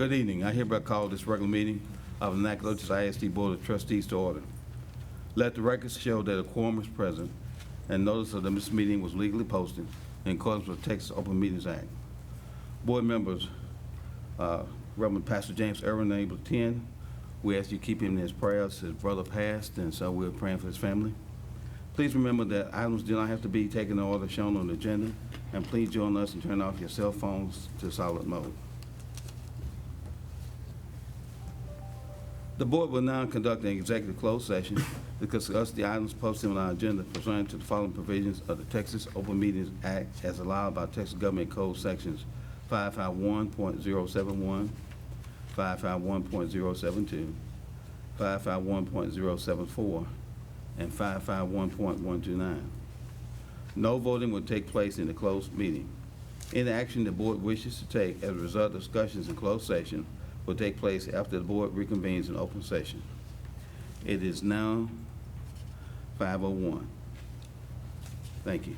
Good evening. I hereby call this regular meeting of the Nacogdoches ISD Board of Trustees to order. Let the records show that a quorum is present and notice of this meeting was legally posted in accordance with the Texas Open Meetings Act. Board members, Reverend Pastor James Irwin, unable to attend. We ask you to keep him in his prayers. His brother passed, and so we're praying for his family. Please remember that items do not have to be taken in order shown on the agenda, and please join us and turn off your cell phones to silent mode. The board will now conduct an executive closed session to discuss the items posted on our agenda pursuant to the following provisions of the Texas Open Meetings Act as allowed by Texas Government Code sections 551.071, 551.072, 551.074, and 551.129. No voting will take place in the closed meeting. Any action the board wishes to take as a result of discussions in closed session will take place after the board reconvenes in open session. It is now 5:01. Thank you.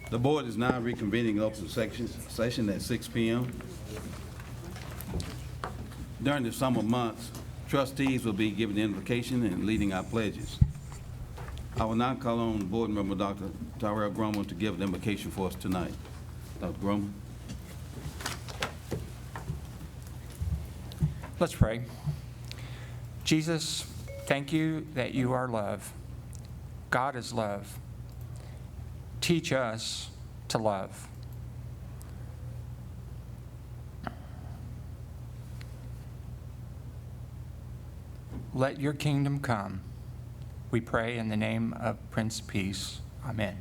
The board is now reconvening in open session at 6 p.m. During the summer months, trustees will be giving the invocation and leading our pledges. I will now call on board member Dr. Tyrell Grumman to give the invocation for us tonight. Dr. Grumman. Let's pray. Jesus, thank you that you are love. God is love. Teach us to love. Let your kingdom come. We pray in the name of Prince Peace. Amen.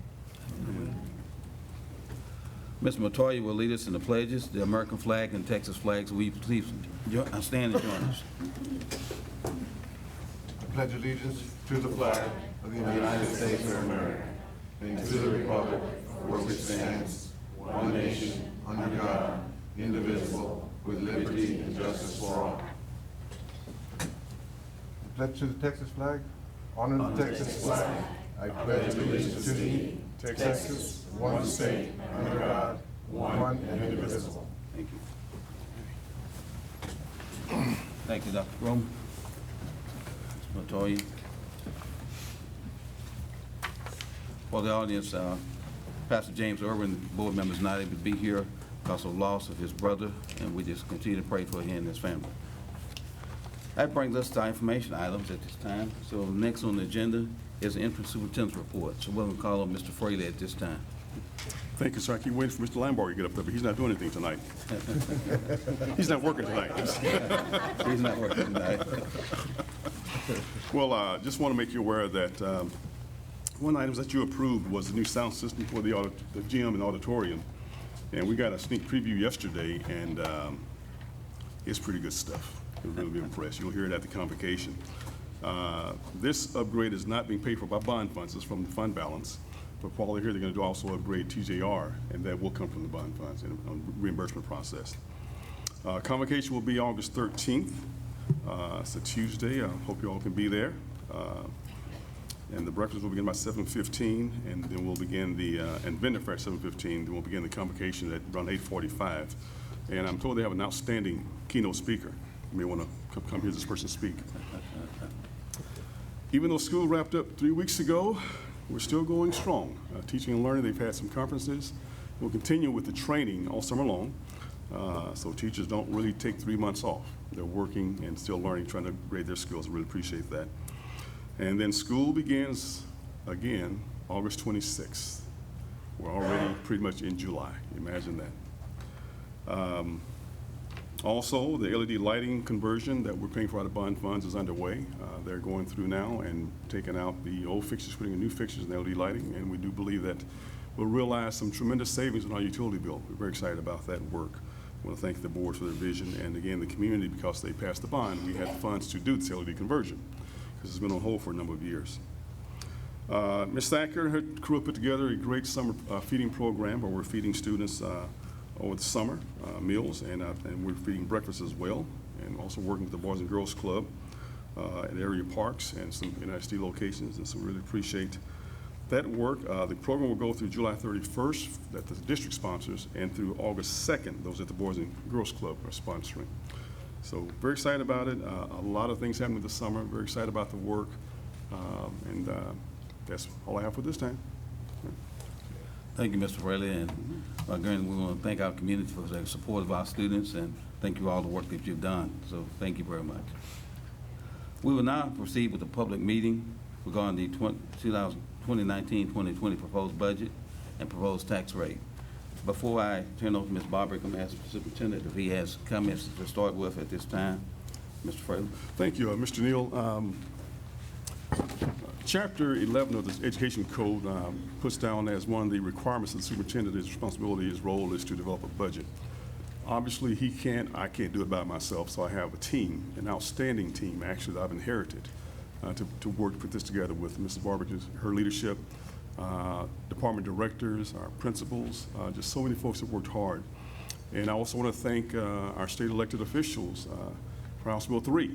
Ms. Matoya will lead us in the pledges, the American flag and Texas flags. Will you please stand and join us? I pledge allegiance to the flag of the United States of America and to the republic for which it stands, one nation, under God, indivisible, with liberty and justice for all. I pledge to the Texas flag. Honor the Texas flag. I pledge allegiance to thee, Texas, one state, under God, one and indivisible. Thank you. Thank you, Dr. Grumman. Ms. Matoya. For the audience, Pastor James Irwin, board member, is not able to be here because of loss of his brother, and we just continue to pray for him and his family. That brings us to our information items at this time. So next on the agenda is the interim superintendent's report. So we're going to call on Mr. Fraley at this time. Thank you, sir. I keep waiting for Mr. Lamborg to get up there, but he's not doing anything tonight. He's not working tonight. He's not working tonight. Well, just want to make you aware that one item that you approved was the new sound system for the gym and auditorium. And we got a sneak preview yesterday, and it's pretty good stuff. You'll really be impressed. You'll hear it at the convocation. This upgrade is not being paid for by bond funds. It's from the fund balance. But while they're here, they're going to also upgrade TJR, and that will come from the bond funds and reimbursement process. Convocation will be August 13th. It's a Tuesday. I hope you all can be there. And the breakfast will begin by 7:15, and then we'll begin the, and vendor fair at 7:15, then we'll begin the convocation at around 8:45. And I'm told they have an outstanding keynote speaker. You may want to come hear this person speak. Even though school wrapped up 3 weeks ago, we're still going strong. Teaching and learning, they've had some conferences. We'll continue with the training all summer long. So teachers don't really take 3 months off. They're working and still learning, trying to grade their skills. I really appreciate that. And then school begins again August 26th. We're already pretty much in July. Imagine that. Also, the LED lighting conversion that we're paying for out of bond funds is underway. They're going through now and taking out the old fixtures, putting in new fixtures in LED lighting, and we do believe that we'll realize some tremendous savings on our utility bill. We're very excited about that work. I want to thank the board for their vision, and again, the community, because they passed the bond, we had the funds to do this LED conversion, because it's been on hold for a number of years. Ms. Thacker and her crew put together a great summer feeding program where we're feeding students over the summer meals, and we're feeding breakfast as well, and also working with the Boys and Girls Club at area parks and some NISD locations, and so we really appreciate that work. The program will go through July 31st, that the district sponsors, and through August 2nd, those at the Boys and Girls Club are sponsoring. So very excited about it. A lot of things happening this summer. Very excited about the work, and that's all I have for this time. Thank you, Mr. Fraley, and again, we want to thank our community for their support of our students, and thank you for all the work that you've done. So thank you very much. We will now proceed with the public meeting regarding the 2019-2020 proposed budget and proposed tax rate. Before I turn over to Ms. Barber, I'm going to ask the superintendent if he has comments to start with at this time. Mr. Fraley. Thank you, Mr. Neal. Chapter 11 of the Education Code puts down as one of the requirements of the superintendent, his responsibility, his role is to develop a budget. Obviously, I can't do it by myself, so I have a team, an outstanding team, actually, that I've inherited to work to put this together with Mrs. Barber, her leadership, department directors, our principals, just so many folks have worked hard. And I also want to thank our state elected officials for House Bill 3.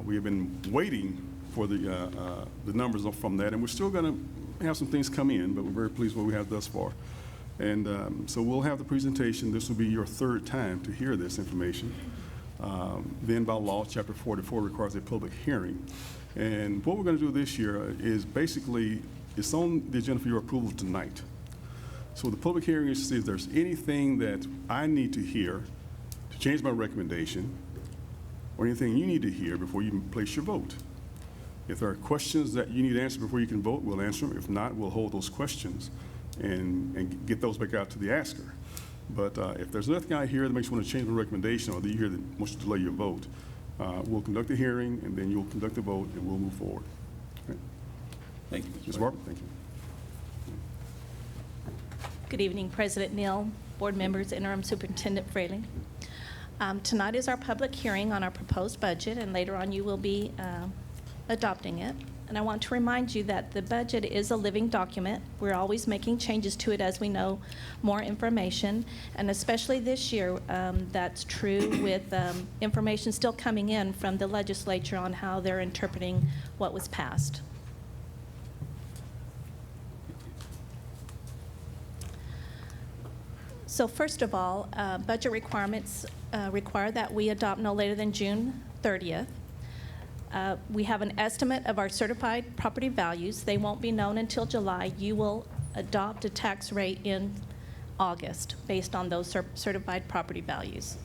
We have been waiting for the numbers from that, and we're still going to have some things come in, but we're very pleased with what we have thus far. And so we'll have the presentation. This will be your third time to hear this information. Then by law, Chapter 44 requires a public hearing. And what we're going to do this year is basically, it's on the agenda for your approval tonight. So the public hearing is to see if there's anything that I need to hear to change my recommendation, or anything you need to hear before you place your vote. If there are questions that you need answered before you can vote, we'll answer them. If not, we'll hold those questions and get those back out to the asker. But if there's nothing I hear that makes you want to change my recommendation, or that you hear that wants to delay your vote, we'll conduct the hearing, and then you'll conduct the vote, and we'll move forward. Okay. Thank you, Ms. Barber, thank you. Good evening, President Neal, board members, Interim Superintendent Fraley. Tonight is our public hearing on our proposed budget, and later on you will be adopting it. And I want to remind you that the budget is a living document. We're always making changes to it as we know more information, and especially this year, that's true with information still coming in from the legislature on how they're interpreting what was passed. So first of all, budget requirements require that we adopt no later than June 30th. We have an estimate of our certified property values. They won't be known until July. You will adopt a tax rate in August based on those certified property values.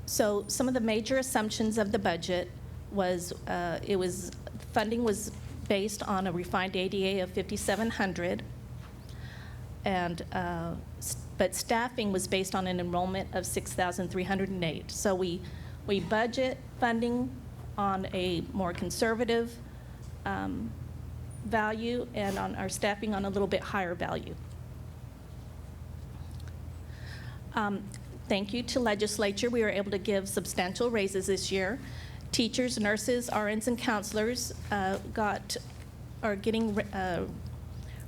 So some of the major assumptions of the budget was funding was based on a refined ADA of 5,700. And but staffing was based on an enrollment of 6,308. So we budget funding on a more conservative value, and on our staffing on a little bit higher value. Thank you to legislature. We were able to give substantial raises this year. Teachers, nurses, RNs, and counselors are getting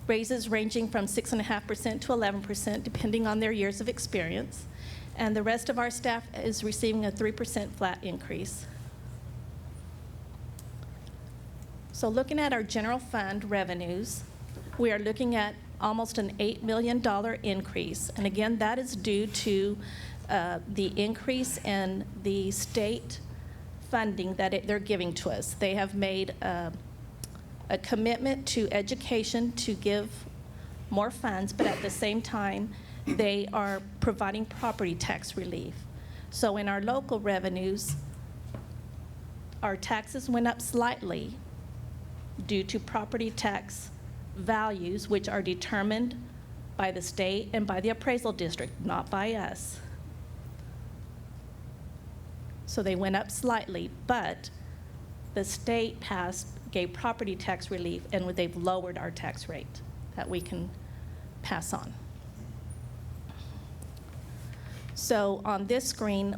raises ranging from 6.5% to 11%, depending on their years of experience. And the rest of our staff is receiving a 3% flat increase. So looking at our general fund revenues, we are looking at almost an $8 million increase. And again, that is due to the increase in the state funding that they're giving to us. They have made a commitment to education to give more funds, but at the same time, they are providing property tax relief. So in our local revenues, our taxes went up slightly due to property tax values, which are determined by the state and by the appraisal district, not by us. So they went up slightly, but the state gave property tax relief, and they've lowered our tax rate that we can pass on. So on this screen,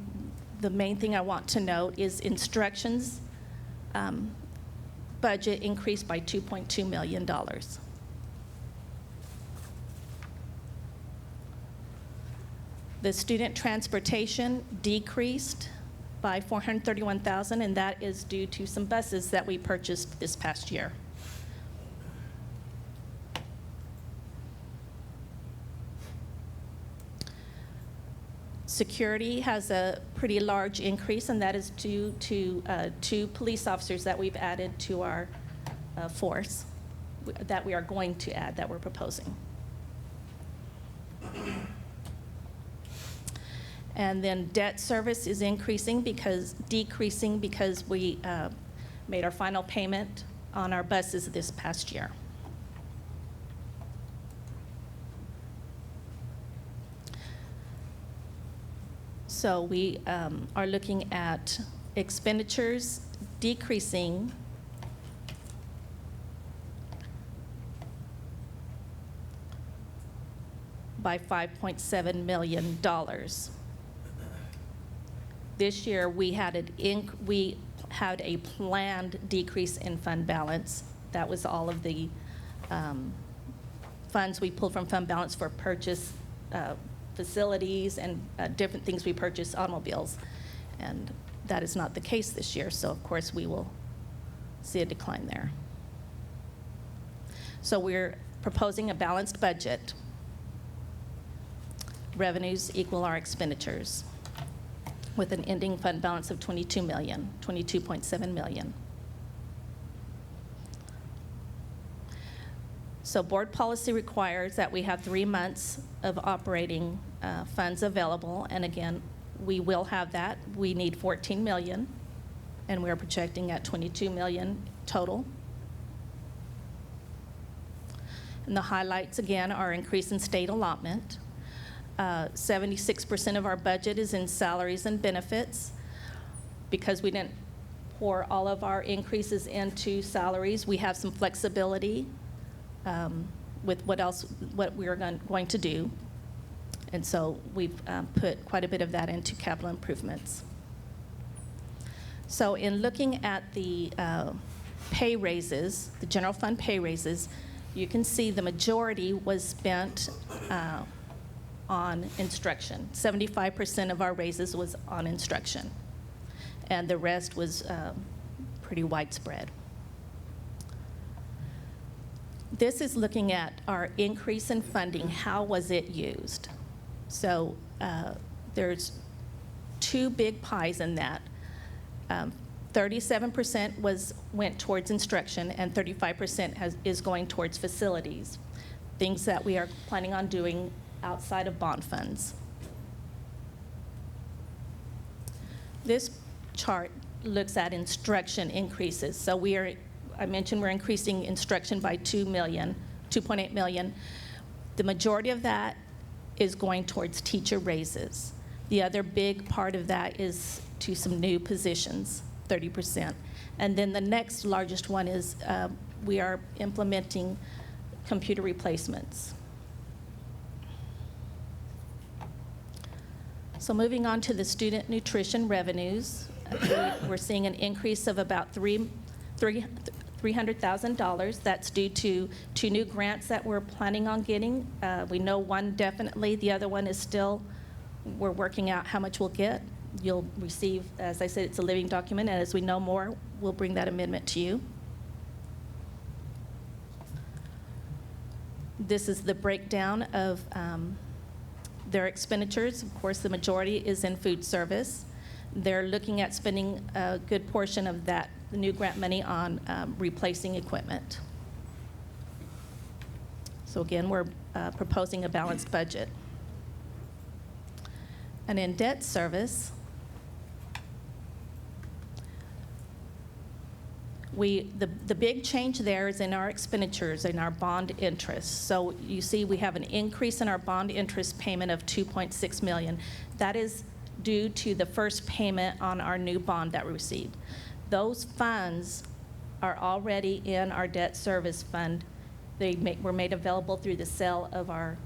the main thing I want to note is instructions budget increased by $2.2 million. The student transportation decreased by $431,000, and that is due to some buses that we purchased this past year. Security has a pretty large increase, and that is due to 2 police officers that we've added to our force, that we are going to add, that we're proposing. And then debt service is decreasing because we made our final payment on our buses this past year. So we are looking at expenditures decreasing by $5.7 million. This year, we had a planned decrease in fund balance. That was all of the funds we pulled from fund balance for purchase facilities and different things we purchased, automobiles. And that is not the case this year, so of course we will see a decline there. So we're proposing a balanced budget. Revenues equal our expenditures, with an ending fund balance of $22.7 million. So board policy requires that we have 3 months of operating funds available, and again, we will have that. We need $14 million, and we're projecting at $22 million total. And the highlights, again, are increase in state allotment. 76% of our budget is in salaries and benefits. Because we didn't pour all of our increases into salaries, we have some flexibility with what we're going to do. And so we've put quite a bit of that into capital improvements. So in looking at the pay raises, the general fund pay raises, you can see the majority was spent on instruction. 75% of our raises was on instruction, and the rest was pretty widespread. This is looking at our increase in funding. How was it used? So there's 2 big pies in that. 37% went towards instruction, and 35% is going towards facilities, things that we are planning on doing outside of bond funds. This chart looks at instruction increases. So I mentioned we're increasing instruction by $2.8 million. The majority of that is going towards teacher raises. The other big part of that is to some new positions, 30%. And then the next largest one is we are implementing computer replacements. So moving on to the student nutrition revenues, we're seeing an increase of about $300,000. That's due to 2 new grants that we're planning on getting. We know one definitely. The other one is still, we're working out how much we'll get. You'll receive, as I said, it's a living document, and as we know more, we'll bring that amendment to you. This is the breakdown of their expenditures. Of course, the majority is in food service. They're looking at spending a good portion of that, the new grant money, on replacing equipment. So again, we're proposing a balanced budget. And in debt service, the big change there is in our expenditures, in our bond interest. So you see we have an increase in our bond interest payment of $2.6 million. That is due to the first payment on our new bond that we received. Those funds are already in our debt service fund. They were made available through the sale of our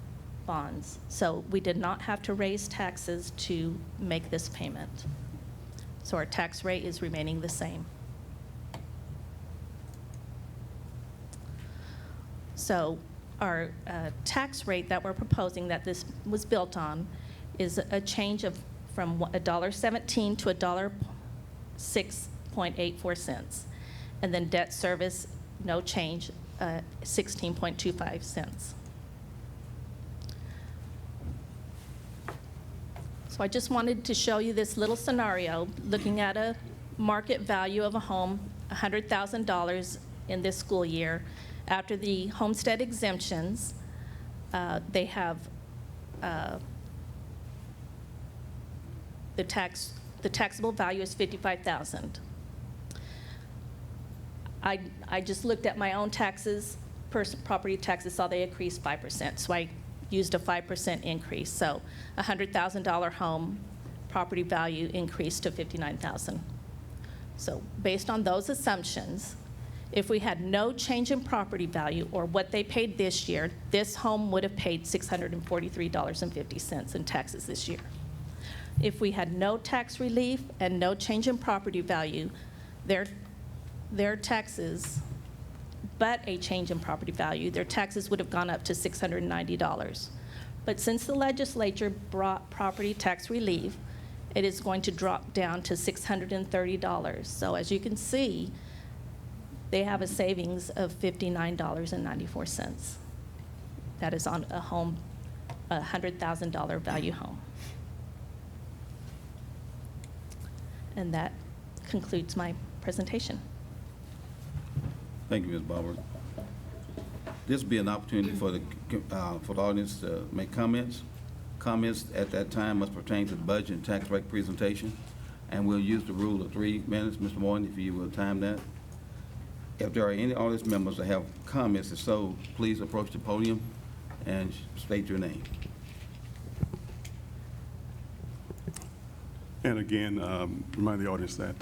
bonds. So we did not have to raise taxes to make this payment. So our tax rate is remaining the same. So our tax rate that we're proposing, that this was built on, is a change from $1.17 to $1.06.84. And then debt service, no change, 16.25 cents. So I just wanted to show you this little scenario, looking at a market value of a home, $100,000 in this school year. After the homestead exemptions, they have the taxable value is $55,000. I just looked at my own taxes, property taxes, saw they increased 5%, so I used a 5% increase. So a $100,000 home property value increased to $59,000. So based on those assumptions, if we had no change in property value or what they paid this year, this home would have paid $643.50 in taxes this year. If we had no tax relief and no change in property value, their taxes, but a change in property value, their taxes would have gone up to $690. But since the legislature brought property tax relief, it is going to drop down to $630. So as you can see, they have a savings of $59.94. that is on a home, a $100,000 value home. And that concludes my presentation. Thank you, Ms. Barber. This will be an opportunity for the audience to make comments. Comments at that time must pertain to the budget and tax rate presentation, and we'll use the rule of 3 minutes. Mr. Morton, if you will time that. If there are any audience members that have comments, if so, please approach the podium and state your name. And again, remind the audience that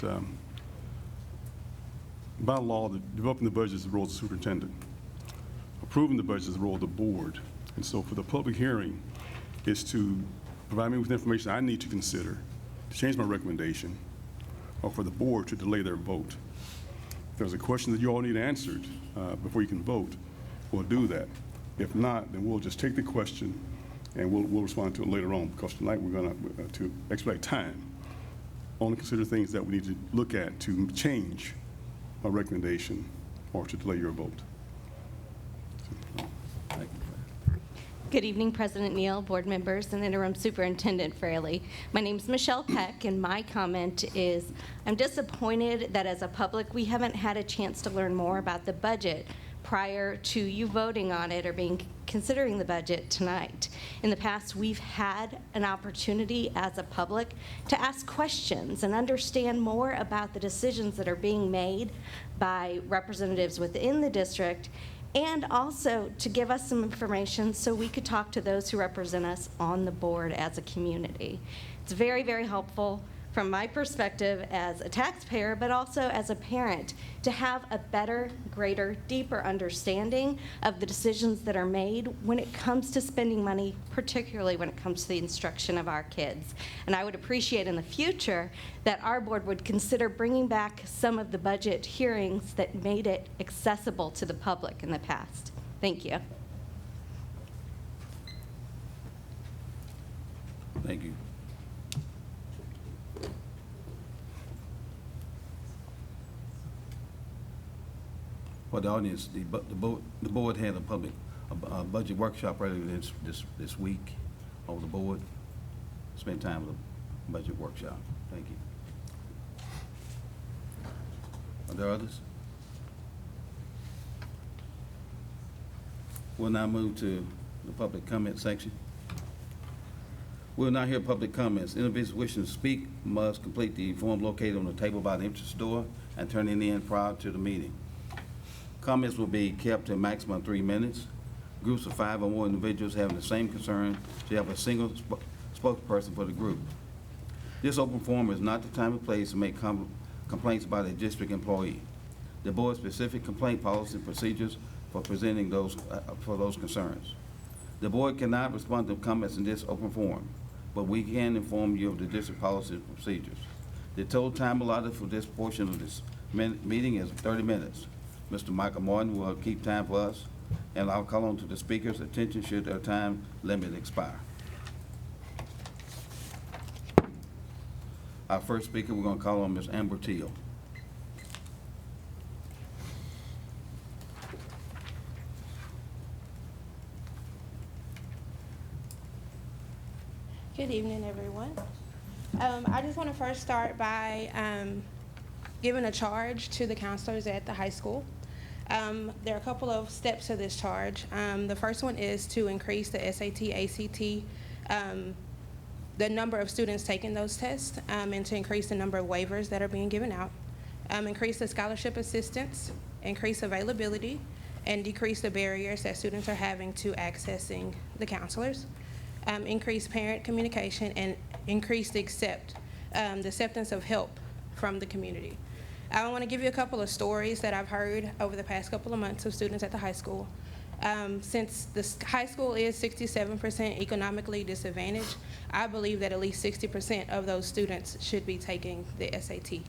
by law, developing the budget is the role of the superintendent. Approving the budget is the role of the board. And so for the public hearing is to provide me with information I need to consider to change my recommendation, or for the board to delay their vote. If there's a question that you all need answered before you can vote, we'll do that. If not, then we'll just take the question and we'll respond to it later on, because tonight we're going to expedite time, only consider things that we need to look at to change a recommendation or to delay your vote. Thank you. Good evening, President Neal, board members, and Interim Superintendent Fraley. My name is Michelle Peck, and my comment is I'm disappointed that as a public we haven't had a chance to learn more about the budget prior to you voting on it or considering the budget tonight. In the past, we've had an opportunity as a public to ask questions and understand more about the decisions that are being made by representatives within the district, and also to give us some information so we could talk to those who represent us on the board as a community. It's very, very helpful from my perspective as a taxpayer, but also as a parent, to have a better, greater, deeper understanding of the decisions that are made when it comes to spending money, particularly when it comes to the instruction of our kids. And I would appreciate in the future that our board would consider bringing back some of the budget hearings that made it accessible to the public in the past. Thank you. Thank you. For the audience, the board had a budget workshop earlier this week over the board. Spent time with a budget workshop. Thank you. Are there others? We'll now move to the public comment section. We'll now hear public comments. Individuals wishing to speak must complete the form located on the table by the entrance door and turn it in prior to the meeting. Comments will be kept to a maximum of 3 minutes. Groups of 5 or more individuals having the same concern should have a single spokesperson for the group. This open forum is not the time and place to make complaints about a district employee. The board's specific complaint policy and procedures for presenting those concerns. The board cannot respond to comments in this open forum, but we can inform you of the district policy and procedures. The total time allotted for this portion of this meeting is 30 minutes. Mr. Michael Martin will keep time for us, and I'll call on to the speaker's attention should their time limit expire. Our first speaker, we're going to call on Ms. Amber Teal. Good evening, everyone. I just want to first start by giving a charge to the counselors at the high school. There are a couple of steps to this charge. The first one is to increase the SAT, ACT, the number of students taking those tests, and to increase the number of waivers that are being given out, increase the scholarship assistance, increase availability, and decrease the barriers that students are having to accessing the counselors, increase parent communication, and increase the acceptance of help from the community. I want to give you a couple of stories that I've heard over the past couple of months of students at the high school. Since the high school is 67% economically disadvantaged, I believe that at least 60% of those students should be taking the SAT.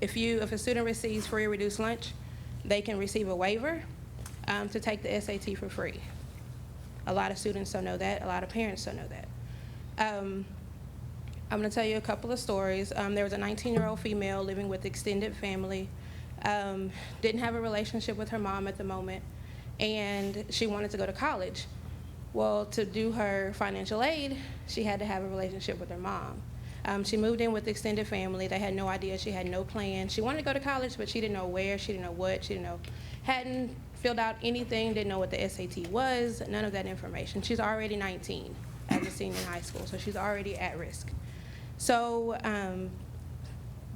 If a student receives free or reduced lunch, they can receive a waiver to take the SAT for free. A lot of students don't know that. A lot of parents don't know that. I'm going to tell you a couple of stories. There was a 19-year-old female living with extended family, didn't have a relationship with her mom at the moment, and she wanted to go to college. Well, to do her financial aid, she had to have a relationship with her mom. She moved in with extended family. They had no idea. She had no plan. She wanted to go to college, but she didn't know where. She didn't know what. She didn't know, hadn't filled out anything, didn't know what the SAT was, none of that information. She's already 19 as a senior in high school, so she's already at risk. So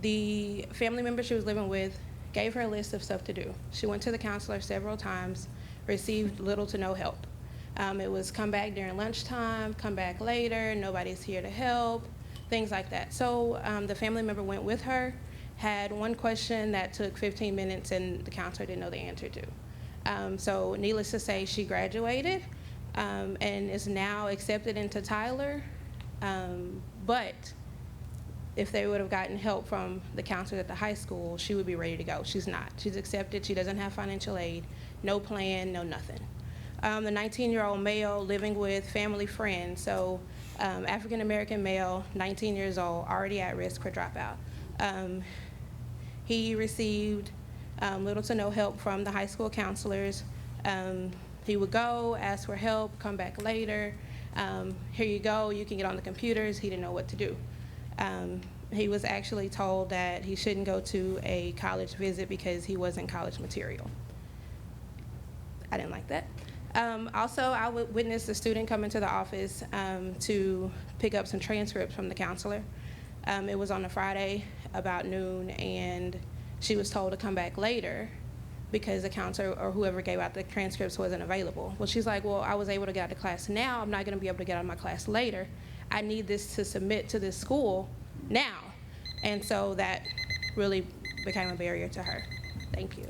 the family member she was living with gave her a list of stuff to do. She went to the counselor several times, received little to no help. It was come back during lunchtime, come back later, nobody's here to help, things like that. So the family member went with her, had one question that took 15 minutes and the counselor didn't know the answer to. So needless to say, she graduated and is now accepted into Tyler. But if they would have gotten help from the counselor at the high school, she would be ready to go. She's not. She's accepted. She doesn't have financial aid, no plan, no nothing. The 19-year-old male living with family friends, so African-American male, 19 years old, already at risk for dropout. He received little to no help from the high school counselors. He would go, ask for help, come back later. Here you go, you can get on the computers. He didn't know what to do. He was actually told that he shouldn't go to a college visit because he wasn't college material. I didn't like that. Also, I witnessed a student come into the office to pick up some transcripts from the counselor. It was on a Friday about noon, and she was told to come back later because the counselor or whoever gave out the transcripts wasn't available. Well, she's like, well, I was able to get out of class now. I'm not going to be able to get out of my class later. I need this to submit to this school now. And so that really became a barrier to her. Thank you.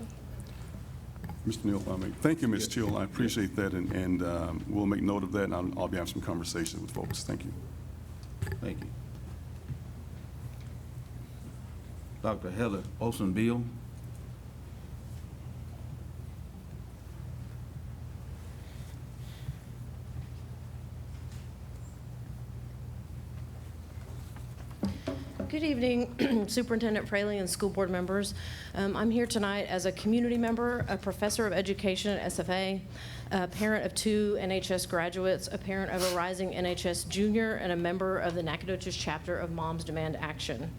Mr. Neal, if I may. Thank you, Ms. Chill. I appreciate that, and we'll make note of that, and I'll be having some conversations with folks. Thank you. Thank you. Dr. Heather Olson-Beal. Good evening, Superintendent Fraley and school board members. I'm here tonight as a community member, a professor of education at SFA, a parent of 2 NHS graduates, a parent of a rising NHS junior, and a member of the Nacogdoches chapter of Moms Demand Action.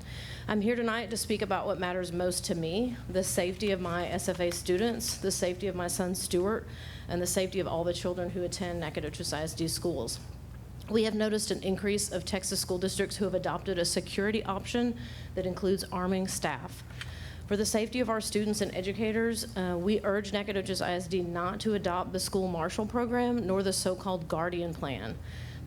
I'm here tonight to speak about what matters most to me, the safety of my SFA students, the safety of my son Stuart, and the safety of all the children who attend Nacogdoches ISD schools. We have noticed an increase of Texas school districts who have adopted a security option that includes arming staff. For the safety of our students and educators, we urge Nacogdoches ISD not to adopt the school marshal program nor the so-called guardian plan.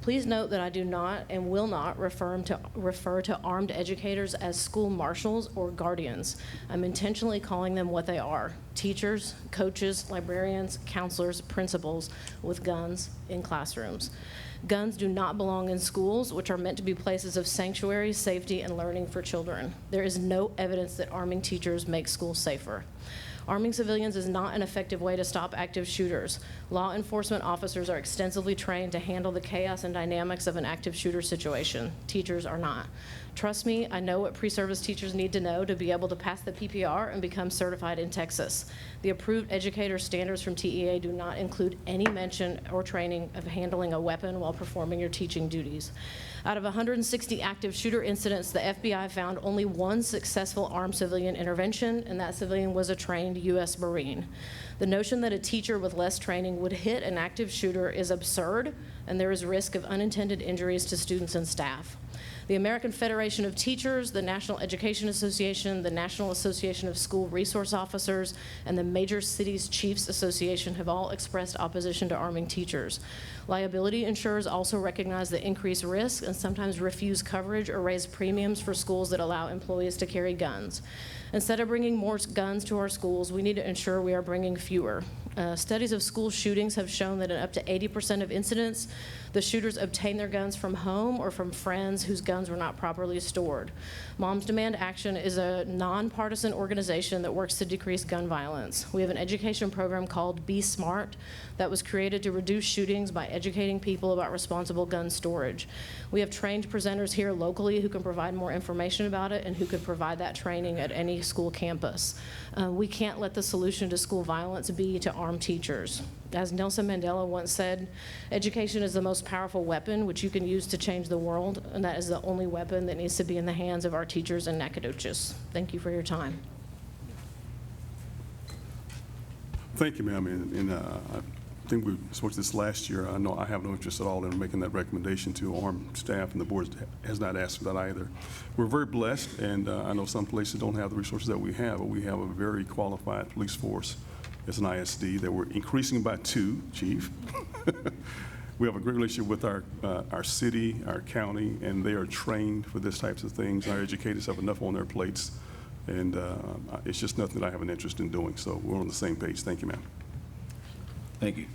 Please note that I do not and will not refer to armed educators as school marshals or guardians. I'm intentionally calling them what they are: teachers, coaches, librarians, counselors, principals with guns in classrooms. Guns do not belong in schools, which are meant to be places of sanctuary, safety, and learning for children. There is no evidence that arming teachers makes schools safer. Arming civilians is not an effective way to stop active shooters. Law enforcement officers are extensively trained to handle the chaos and dynamics of an active shooter situation. Teachers are not. Trust me, I know what pre-service teachers need to know to be able to pass the PPR and become certified in Texas. The approved educator standards from TEA do not include any mention or training of handling a weapon while performing your teaching duties. Out of 160 active shooter incidents, the FBI found only 1 successful armed civilian intervention, and that civilian was a trained U.S. Marine. The notion that a teacher with less training would hit an active shooter is absurd, and there is risk of unintended injuries to students and staff. The American Federation of Teachers, the National Education Association, the National Association of School Resource Officers, and the Major Cities Chiefs Association have all expressed opposition to arming teachers. Liability insurers also recognize the increased risk and sometimes refuse coverage or raise premiums for schools that allow employees to carry guns. Instead of bringing more guns to our schools, we need to ensure we are bringing fewer. Studies of school shootings have shown that in up to 80% of incidents, the shooters obtained their guns from home or from friends whose guns were not properly stored. Moms Demand Action is a nonpartisan organization that works to decrease gun violence. We have an education program called Be Smart that was created to reduce shootings by educating people about responsible gun storage. We have trained presenters here locally who can provide more information about it and who could provide that training at any school campus. We can't let the solution to school violence be to arm teachers. As Nelson Mandela once said, education is the most powerful weapon which you can use to change the world, and that is the only weapon that needs to be in the hands of our teachers and Nacogdoches. Thank you for your time. Thank you, ma'am. And I think we spoke to this last year. I know I have no interest at all in making that recommendation to ARM staff, and the board has not asked for that either. We're very blessed, and I know some places don't have the resources that we have, but we have a very qualified police force as an ISD that we're increasing by 2, Chief. We have a great relationship with our city, our county, and they are trained for this types of things. Our educators have enough on their plates, and it's just nothing that I have an interest in doing. So we're on the same page. Thank you, ma'am. Thank you.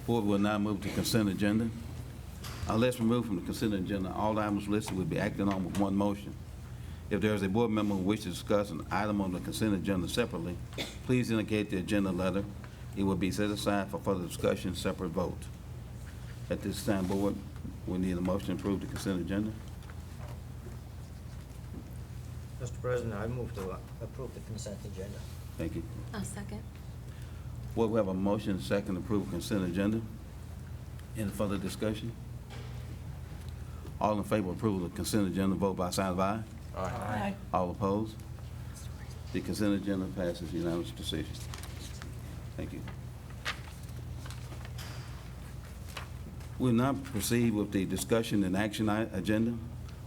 Board will now move to consent agenda. Unless removed from the consent agenda, all items listed will be acted on with one motion. If there is a board member who wishes to discuss an item on the consent agenda separately, please indicate the agenda letter. It will be set aside for further discussion, separate vote. At this time, board, we need a motion to approve the consent agenda. Mr. President, I move to approve the consent agenda. Thank you. I'll second. Board, we have a motion and second to approve consent agenda. Any further discussion? All in favor of approval of the consent agenda, vote by sign of aye. Aye. All opposed? The consent agenda passes unanimous decision. Thank you. We'll now proceed with the discussion and action agenda.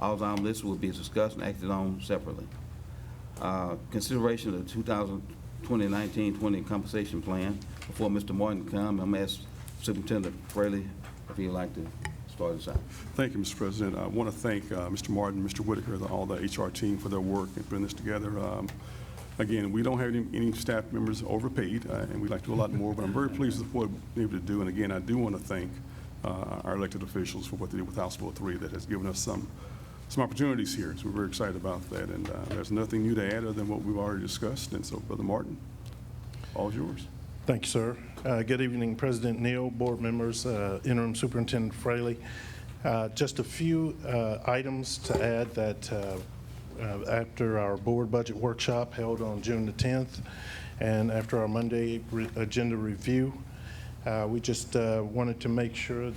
All items listed will be discussed and acted on separately. Consideration of the 2019-20 compensation plan. Before Mr. Martin comes, I'm asking Superintendent Fraley if he'd like to start us out. Thank you, Mr. President. I want to thank Mr. Martin, Mr. Whitaker, all the HR team for their work in putting this together. Again, we don't have any staff members overpaid, and we'd like to do a lot more, but I'm very pleased with what we're able to do. And again, I do want to thank our elected officials for what they did with House Bill 3 that has given us some opportunities here. So we're very excited about that. And there's nothing new to add other than what we've already discussed. And so, Brother Martin, all is yours. Thank you, sir. Good evening, President Neal, board members, Interim Superintendent Fraley. Just a few items to add that after our board budget workshop held on June the 10th and after our Monday agenda review, we just wanted to make sure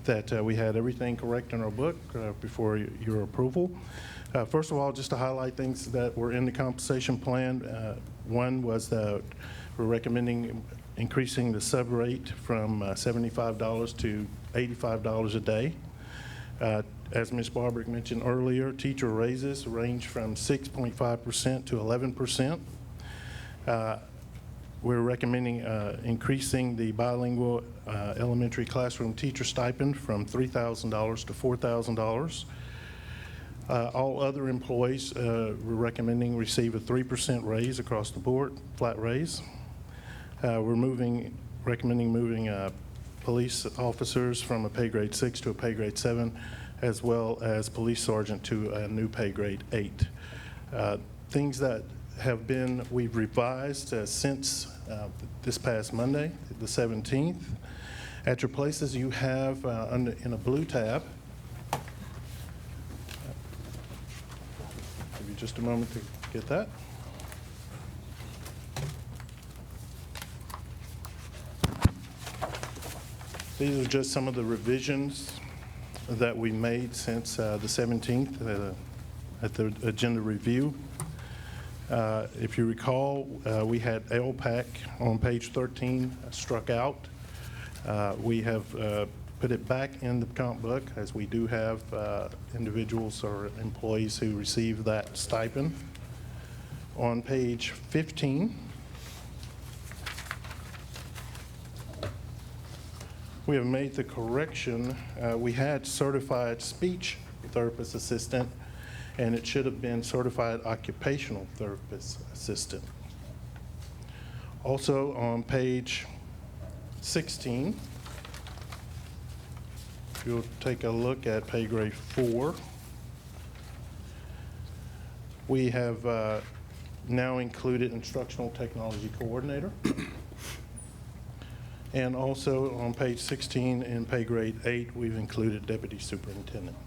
that we had everything correct in our book before your approval. First of all, just to highlight things that were in the compensation plan. One was that we're recommending increasing the sub rate from $75 to $85 a day. As Ms. Barbrick mentioned earlier, teacher raises range from 6.5% to 11%. We're recommending increasing the bilingual elementary classroom teacher stipend from $3,000 to $4,000. All other employees we're recommending receive a 3% raise across the board, flat raise. We're recommending moving police officers from a pay grade 6 to a pay grade 7, as well as police sergeant to a new pay grade 8. Things that we've revised since this past Monday, the 17th. At your places, you have in a blue tab. Give you just a moment to get that. These are just some of the revisions that we made since the 17th at the agenda review. If you recall, we had LPAC on page 13 struck out. We have put it back in the comp book, as we do have individuals or employees who receive that stipend. On page 15, we have made the correction. We had certified speech therapist assistant, and it should have been certified occupational therapist assistant. Also on page 16, if you'll take a look at pay grade 4, we have now included instructional technology coordinator. And also on page 16 in pay grade 8, we've included deputy superintendent.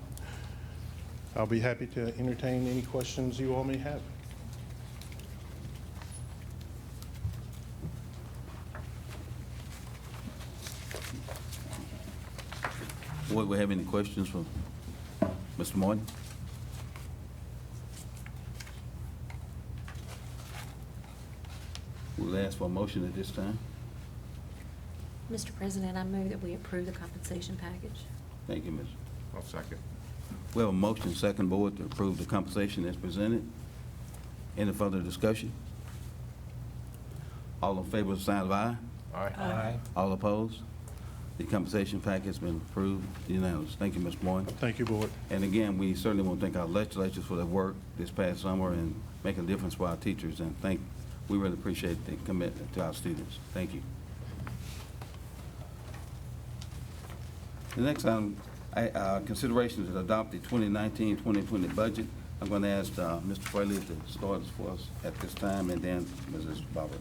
I'll be happy to entertain any questions you all may have. Board, we have any questions for Mr. Morton? We'll ask for a motion at this time. Mr. President, I move that we approve the compensation package. Thank you, Ms. I'll second. We have a motion, second, Board, to approve the compensation as presented. Any further discussion? All in favor, sign of aye. Aye. All opposed? The compensation package has been approved unanimous. Thank you, Mr. Moore. Thank you, Board. And again, we certainly want to thank our legislatures for their work this past summer and making a difference for our teachers, and we really appreciate the commitment to our students. Thank you. The next item, consideration to adopt the 2019-2020 budget. I'm going to ask Mr. Fraley to start for us at this time, and then Mrs. Barber.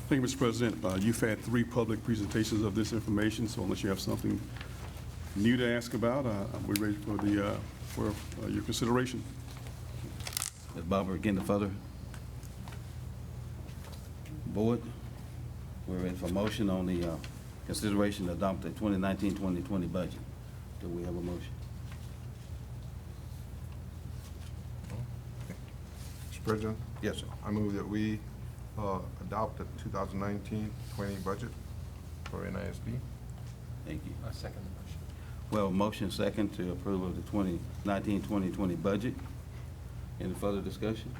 Thank you, Mr. President. You've had 3 public presentations of this information, so unless you have something new to ask about, we're ready for your consideration. Ms. Barber, again, the further. Board, we're ready for motion on the consideration to adopt the 2019-2020 budget. Do we have a motion? Mr. President, Yes, sir. I move that we adopt the 2019-20 budget for NISD. Thank you. I second the motion. Well, motion second to approve of the 2019-2020 budget. Any further discussion?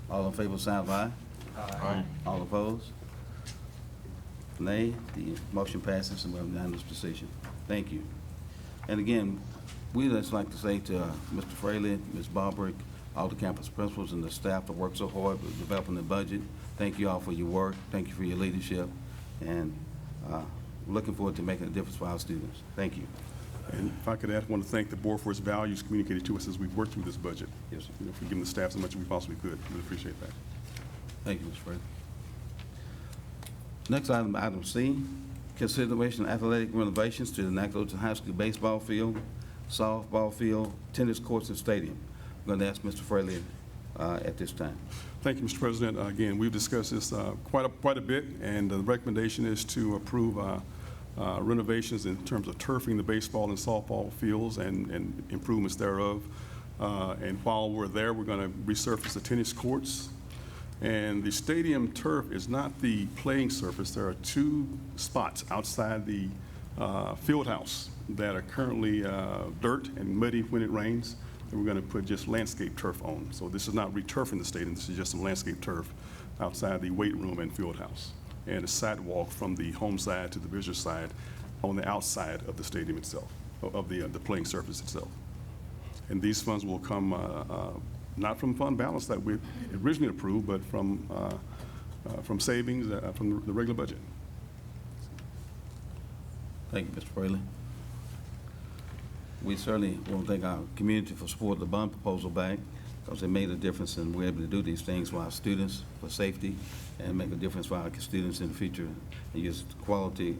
All in favor, sign of aye. Aye. All opposed? Nay. The motion passes and we have unanimous decision. Thank you. And again, we'd just like to say to Mr. Fraley, Ms. Barbrick, all the campus principals and the staff that worked so hard with developing the budget, thank you all for your work. Thank you for your leadership. And we're looking forward to making a difference for our students. Thank you. And if I could add, I want to thank the board for its values communicated to us as we've worked through this budget. Yes, sir. For giving the staff as much as we possibly could. Really appreciate that. Thank you, Mr. Fraley. Next item, item C, consideration of athletic renovations to the Nacogdoches High School baseball field, softball field, tennis courts, and stadium. I'm going to ask Mr. Fraley at this time. Thank you, Mr. President. Again, we've discussed this quite a bit, and the recommendation is to approve renovations in terms of turfing the baseball and softball fields and improvements thereof. And while we're there, we're going to resurface the tennis courts. And the stadium turf is not the playing surface. There are 2 spots outside the field house that are currently dirt and muddy when it rains. And we're going to put just landscape turf on. So this is not returfing the stadium. This is just some landscape turf outside the weight room and field house. And a sidewalk from the home side to the visitor side on the outside of the stadium itself, of the playing surface itself. And these funds will come not from fund balance that we originally approved, but from savings from the regular budget. Thank you, Mr. Fraley. We certainly want to thank our community for supporting the bond proposal back, because it made a difference, and we're able to do these things for our students, for safety, and make a difference for our students in the future, and use quality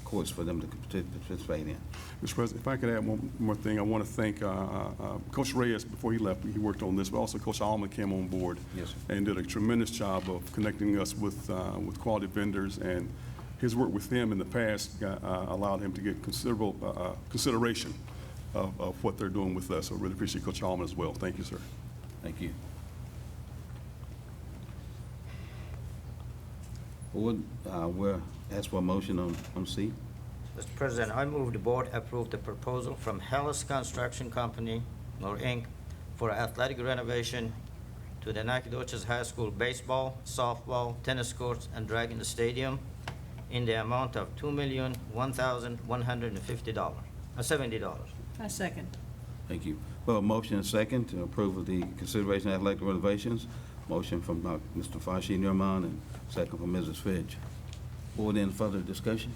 courts for them to participate in. Mr. President, if I could add one more thing, I want to thank Coach Reyes before he left. He worked on this, but also Coach Allman came on board. Yes, sir. And did a tremendous job of connecting us with quality vendors, and his work with them in the past allowed him to get considerable consideration of what they're doing with us. So I really appreciate Coach Allman as well. Thank you, sir. Thank you. Board, we'll ask for a motion on C. Mr. President, I move the board approve the proposal from Hellas Construction Company, or Inc., for athletic renovation to the Nacogdoches High School baseball, softball, tennis courts, and Dragon Stadium in the amount of $2,001,150, I second. Thank you. Well, a motion and second to approve of the consideration of athletic renovations. Motion from Mr. Fashi Nurman and second from Mrs. Fidge. Board, any further discussion?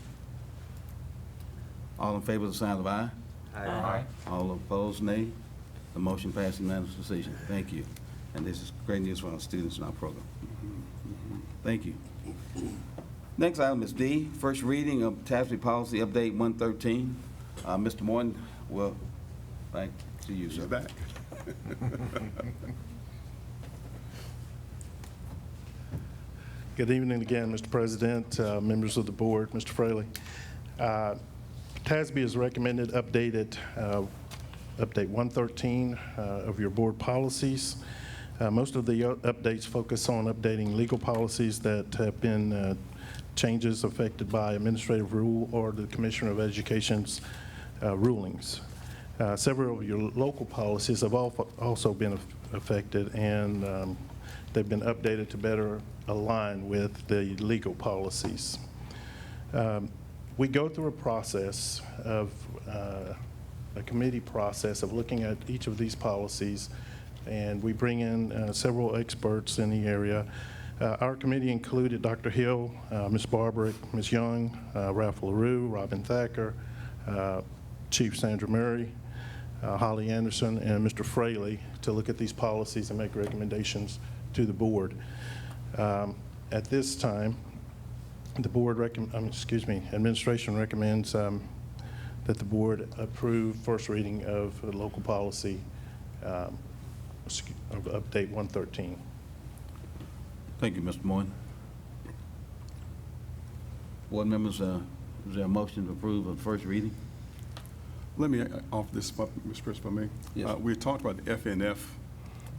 All in favor of the sign of aye. Aye. All opposed, nay. The motion passes unanimous decision. Thank you. And this is great news for our students in our program. Thank you. Next item is D, first reading of Tassili Policy Update 113. Mr. Morton, well, thank you, sir. He's back. Good evening again, Mr. President, members of the board, Mr. Fraley. TASB has recommended update 113 of your board policies. Most of the updates focus on updating legal policies that have been changes affected by administrative rule or the Commissioner of Education's rulings. Several of your local policies have also been affected, and they've been updated to better align with the legal policies. We go through a process of a committee process of looking at each of these policies, and we bring in several experts in the area. Our committee included Dr. Hill, Ms. Barbarick, Ms. Young, Ralph LaRue, Robin Thacker, Chief Sandra Murray, Holly Anderson, and Mr. Fraley to look at these policies and make recommendations to the board. At this time, the board administration recommends that the board approve first reading of the local policy of update 113. Thank you, Mr. Moore. Board members, is there a motion to approve of first reading? Let me offer this, Mr. President, if I may. Yes. We talked about the FNF,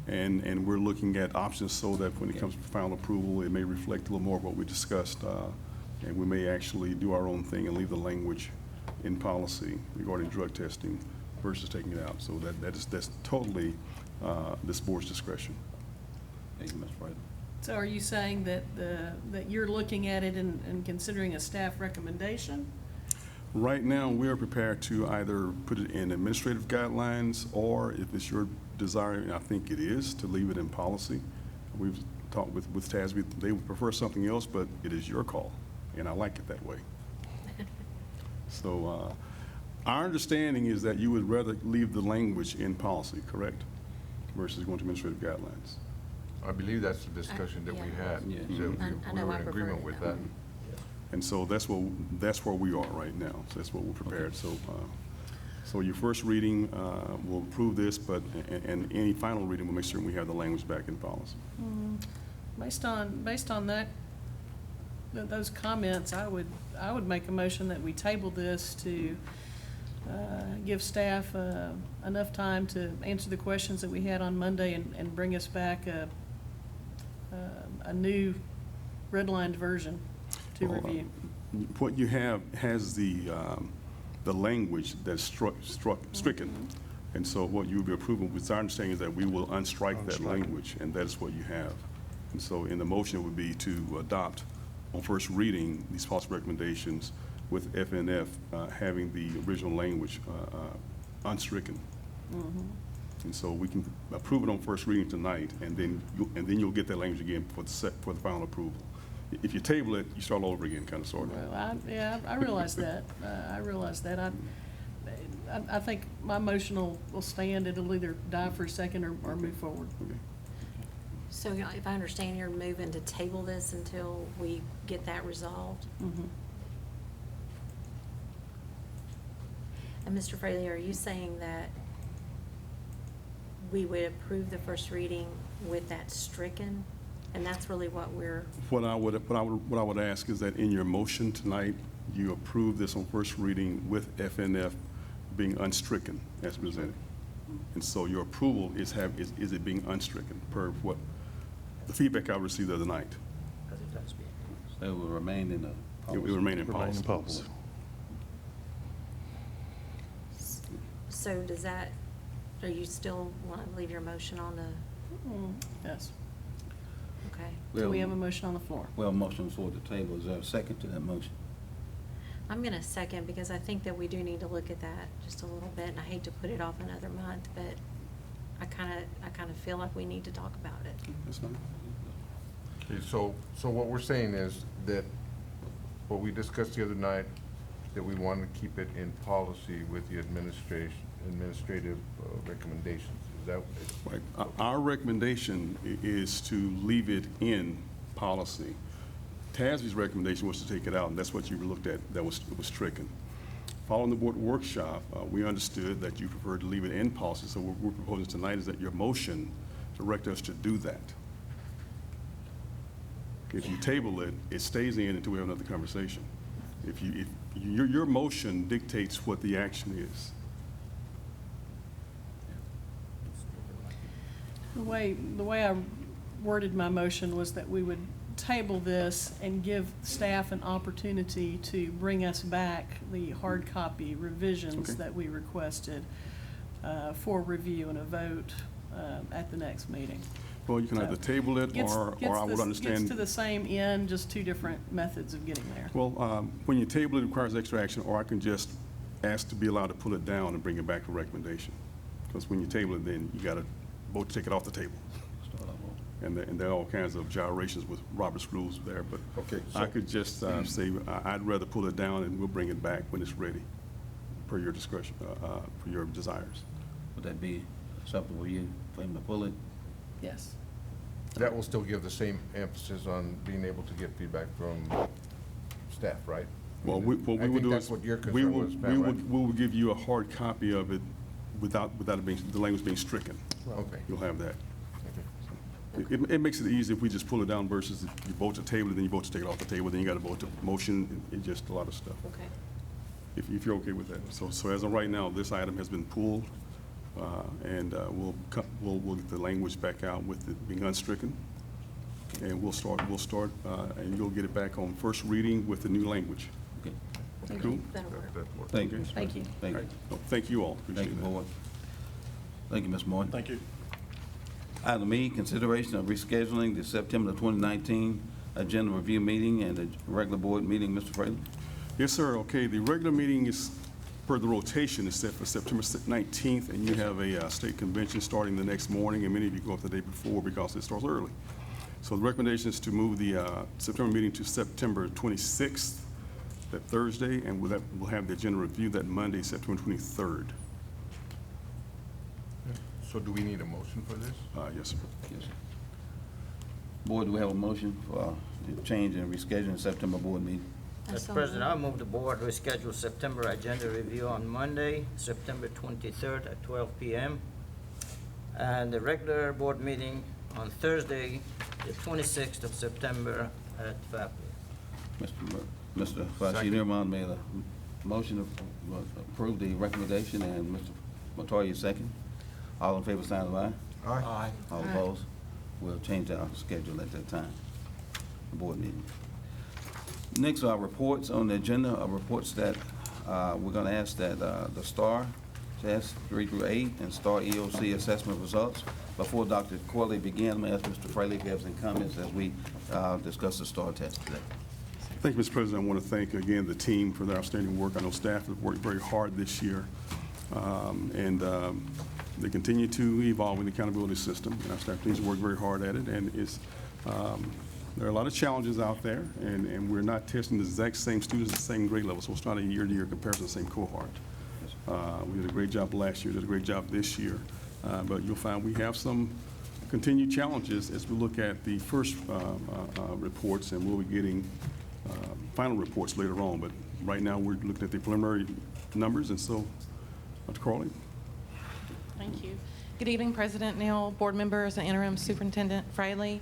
and we're looking at options so that when it comes to final approval, it may reflect a little more of what we discussed, and we may actually do our own thing and leave the language in policy regarding drug testing versus taking it out. So that's totally this board's discretion. Thank you, Mr. Wright. So are you saying that that you're looking at it and considering a staff recommendation? Right now, we are prepared to either put it in administrative guidelines, or if it's your desire, and I think it is, to leave it in policy. We've talked with TASB, they would prefer something else, but it is your call, and I like it that way. So our understanding is that you would rather leave the language in policy, correct? Versus going to administrative guidelines. I believe that's the discussion that we had. Yeah. So I we know were I in prefer agreement it with that that. way. And so that's where we are right now. So that's what we're prepared. So your first reading will approve this, but and any final reading will make sure we have the language back in policy. Based on those comments, I would make a motion that we table this to give staff enough time to answer the questions that we had on Monday and bring us back a new redlined version to Well, review. What you have has the language that's stricken. And so what you'll be approving, with our understanding, is that we will unstrike that language, and that is what you have. And so in the motion would be to adopt on first reading these policy recommendations with FNF having the original language unstricken. And so we can approve it on first reading tonight, and then you'll get that language again for the final approval. If you table it, you start all over again, kind of, sort of. Well, I realize that. I realize that. I think my motion will stand. It'll either die for a second or move forward. Okay. So if I understand, you're moving to table this until we get that resolved? And Mr. Fraley, are you saying that we would approve the first reading with that stricken? And that's really what we're... What I would ask is that in your motion tonight, you approve this on first reading with FNF being unstricken as presented. And so your approval is it being unstricken per what the feedback I received the other night. So it will remain in the It will remain in Remain in policy. policy. So does that, are you still want to leave your motion on the, Yes. okay. Do we have a motion on the floor? Well, motion for the table. Is there a second to that motion? I'm going to second because I think that we do need to look at that just a little bit, and I hate to put it off another month, but I kind of feel like we need to talk about it. That's fine. Okay, so what we're saying is that what we discussed the other night, that we want to keep it in policy with the administrative recommendations. Is that? Right. Our recommendation is to leave it in policy. TASB's recommendation was to take it out, and that's what you looked at that was stricken. Following the board workshop, we understood that you preferred to leave it in policy, so what we're proposing tonight is that your motion direct us to do that. If you table it, it stays in until we have another conversation. If Your motion dictates what the action is. The way I worded my motion was that we would table this and give staff an opportunity to bring us back the hard copy revisions Okay. that we requested for review and a vote at the next meeting. Well, you can either table it, Gets- or gets I would this- understand. Gets to the same end, just two different methods of getting there. Well, when you table it, it requires extra action, or I can just ask to be allowed to pull it down and bring it back for recommendation. Because when you table it, then you got to vote to take it off the table. And there are all kinds of gyrations with Robert's rules there, but Okay, I so- could just say, I'd rather pull it down and we'll bring it back when it's ready, per your discretion, for your desires. Would that be acceptable to you, for him to pull it? Yes. That will still give the same emphasis on being able to get feedback from staff, right? Well, what we I will think do that's is, what your we concern will, was, Pat, we will, right? we will give you a hard copy of it without it being, the language being stricken. Okay. You'll have that. Okay. It makes it easy if we just pull it down versus if you vote to table it, then you vote to take it off the table, then you got to vote to motion, and just a lot of stuff. Okay. If you're okay with that. So as of right now, this item has been pulled, and we'll get the language back out with it being unstricken. And we'll start, and you'll get it back on first reading with the new language. Okay. Thank Cool. you. That'll work. Thank you. Thank you. Thank you. Well, thank you all. Thank Appreciate you, that. Board. Thank you, Ms. Morton. Thank you. Item E, consideration of rescheduling the September 2019 agenda review meeting and the regular board meeting, Mr. Fraley. Yes, sir. Okay, the regular meeting is, per the rotation, is set for September 19th, and you have a state convention starting the next morning, and many of you go up the day before because it starts early. So the recommendation is to move the September meeting to September 26th, that Thursday, and we'll have the agenda review that Monday, September 23rd. So do we need a motion for this? Yes, sir. Yes, sir. Board, do we have a motion for the change and rescheduling September board meeting? Mr. President, I move the board reschedule September agenda review on Monday, September 23rd at 12 p.m. and the regular board meeting on Thursday, the 26th of September at 5 p.m. Mr. Vice Chairman made a motion to approve the recommendation, and Mr. Montoya second. All in favor, sign of aye. Aye. All opposed? We'll change our schedule at that time, the board meeting. Next are reports on the agenda, are reports that we're going to ask that the STAR test 3 through 8 and STAR EOC assessment results. Before Dr. Corley begins, I'm going to ask Mr. Fraley if he has any comments as we discuss the STAR test today. Thank you, Mr. President. I want to thank again the team for their outstanding work. I know staff have worked very hard this year, and they continue to evolve in the accountability system, and our staff continues to work very hard at it. And there are a lot of challenges out there, and we're not testing the exact same students at the same grade level, so it's not a year-to-year comparison, the same cohort. We did a great job last year, did a great job this year, but you'll find we have some continued challenges as we look at the first reports, and we'll be getting final reports later on. But right now, we're looking at the preliminary numbers, and so, Dr. Crowley. Thank you. Good evening, President Neal, board members, and Interim Superintendent Fraley.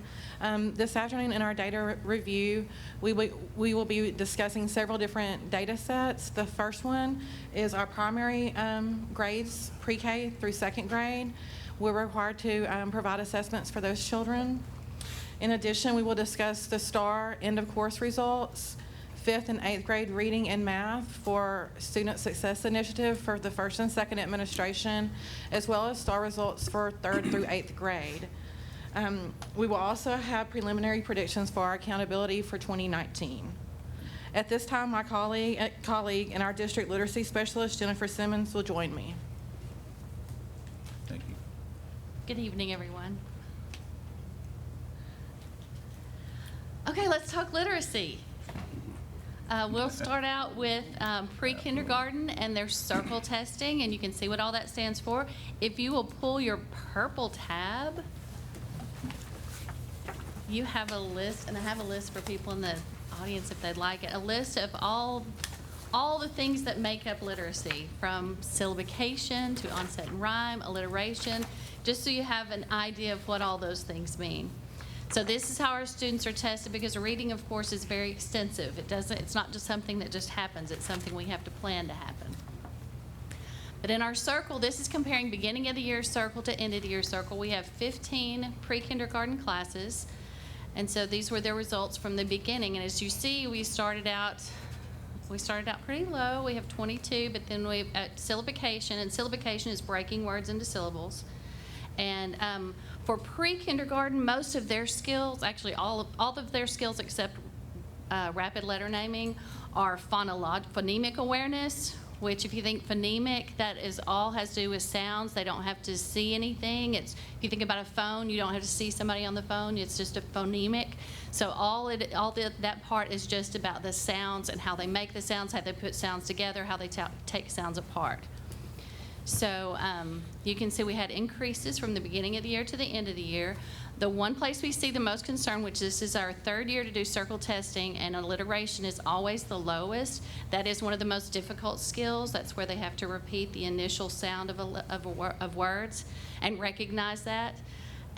This afternoon in our data review, we will be discussing several different data sets. The first one is our primary grades, pre-K through second grade. We're required to provide assessments for those children. In addition, we will discuss the STAR end-of-course results, 5th and 8th grade reading and math for Student Success Initiative for the 1st and 2nd administration, as well as STAR results for 3rd through 8th grade. We will also have preliminary predictions for our accountability for 2019. At this time, my colleague and our district literacy specialist, Jennifer Simmons, will join me. Thank you. Good evening, everyone. Okay, let's talk literacy. We'll start out with pre-kindergarten and their circle testing, and you can see what all that stands for. If you will pull your purple tab, you have a list, and I have a list for people in the audience if they'd like it, a list of all the things that make up literacy, from syllabication to onset and rhyme, alliteration, just so you have an idea of what all those things mean. So this is how our students are tested, because reading, of course, is very extensive. It's not just something that just happens, it's something we have to plan to happen. But in our circle, this is comparing beginning of the year circle to end of the year circle. We have 15 pre-kindergarten classes, and so these were their results from the beginning. And as you see, we started out pretty low. We have 22, but then we at syllabication, and syllabication is breaking words into syllables. And for pre-kindergarten, most of their skills, actually all of their skills except rapid letter naming, are phonemic awareness, which if you think phonemic, that is all has to do with sounds. They don't have to see anything. If you think about a phone, you don't have to see somebody on the phone. It's just a phonemic. So that part is just about the sounds and how they make the sounds, how they put sounds together, how they take sounds apart. So you can see we had increases from the beginning of the year to the end of the year. The one place we see the most concern, which this is our third year to do circle testing, and alliteration is always the lowest. That is one of the most difficult skills. That's where they have to repeat the initial sound of words and recognize that.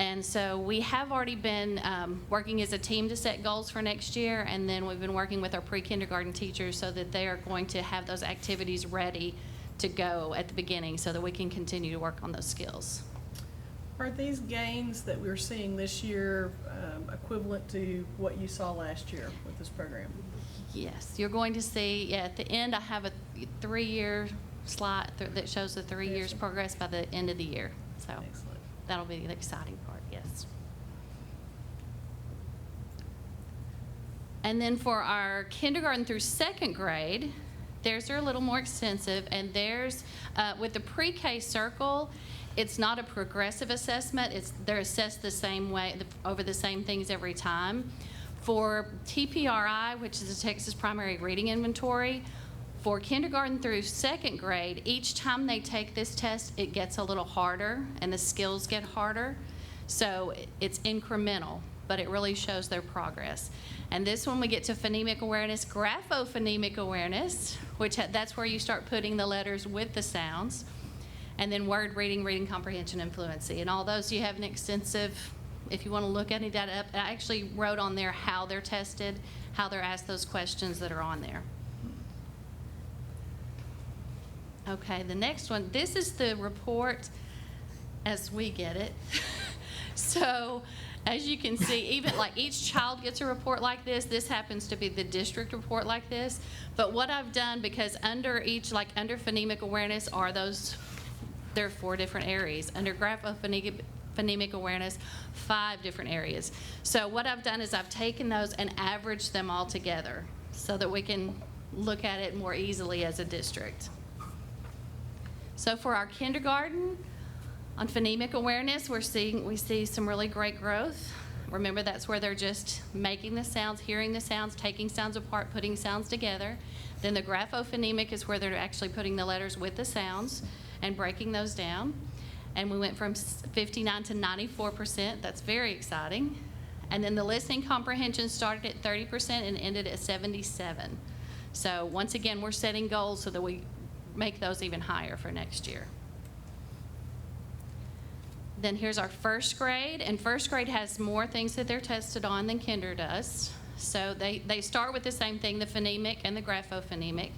And so we have already been working as a team to set goals for next year, and then we've been working with our pre-kindergarten teachers so that they are going to have those activities ready to go at the beginning so that we can continue to work on those skills. Are these gains that we're seeing this year equivalent to what you saw last year with this program? Yes, you're going to see, at the end, I have a 3-year slide that shows the 3 years progress by the end of the year. So Excellent. That'll be the exciting part, yes. And then for our kindergarten through second grade, theirs are a little more extensive, and theirs, with the pre-K circle, it's not a progressive assessment. They're assessed the same way, over the same things every time. For TPRI, which is the Texas Primary Reading Inventory, for kindergarten through second grade, each time they take this test, it gets a little harder, and the skills get harder. So it's incremental, but it really shows their progress. And this one, we get to phonemic awareness, graphophonemic awareness, that's where you start putting the letters with the sounds. And then word reading, reading comprehension, and fluency. And all those, you have an extensive, if you want to look any data up, I actually wrote on there how they're tested, how they're asked those questions that are on there. Okay, the next one, this is the report as we get it. So, as you can see, even like each child gets a report like this. This happens to be the district report like this. But what I've done, because under each, like under phonemic awareness are those, there are 4 different areas. Under graphophonemic awareness, 5 different areas. So what I've done is I've taken those and averaged them all together so that we can look at it more easily as a district. So for our kindergarten, on phonemic awareness, we see some really great growth. Remember, that's where they're just making the sounds, hearing the sounds, taking sounds apart, putting sounds together. Then the graphophonemic is where they're actually putting the letters with the sounds and breaking those down. And we went from 59 to 94%. That's very exciting. And then the listening comprehension started at 30% and ended at 77%. So once again, we're setting goals so that we make those even higher for next year. Then here's our first grade, and first grade has more things that they're tested on than kinder does. So they start with the same thing, the phonemic and the graphophonemic,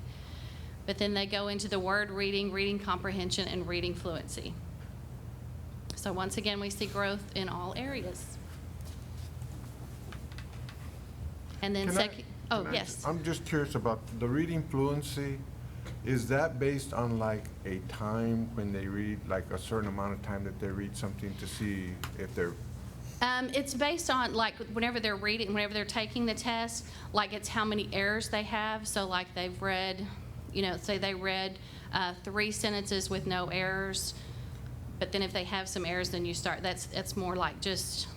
but then they go into the word reading, reading comprehension, and reading fluency. So once again, we see growth in all areas. And then yes. I'm just curious about the reading fluency. Is that based on like a time when they read, like a certain amount of time that they read something to see if they're... It's based on, like, whenever they're reading, whenever they're taking the test, like, it's how many errors they have. So, like, they've read, say they read 3 sentences with no errors, but then if they have some errors, then you start, that's more like just...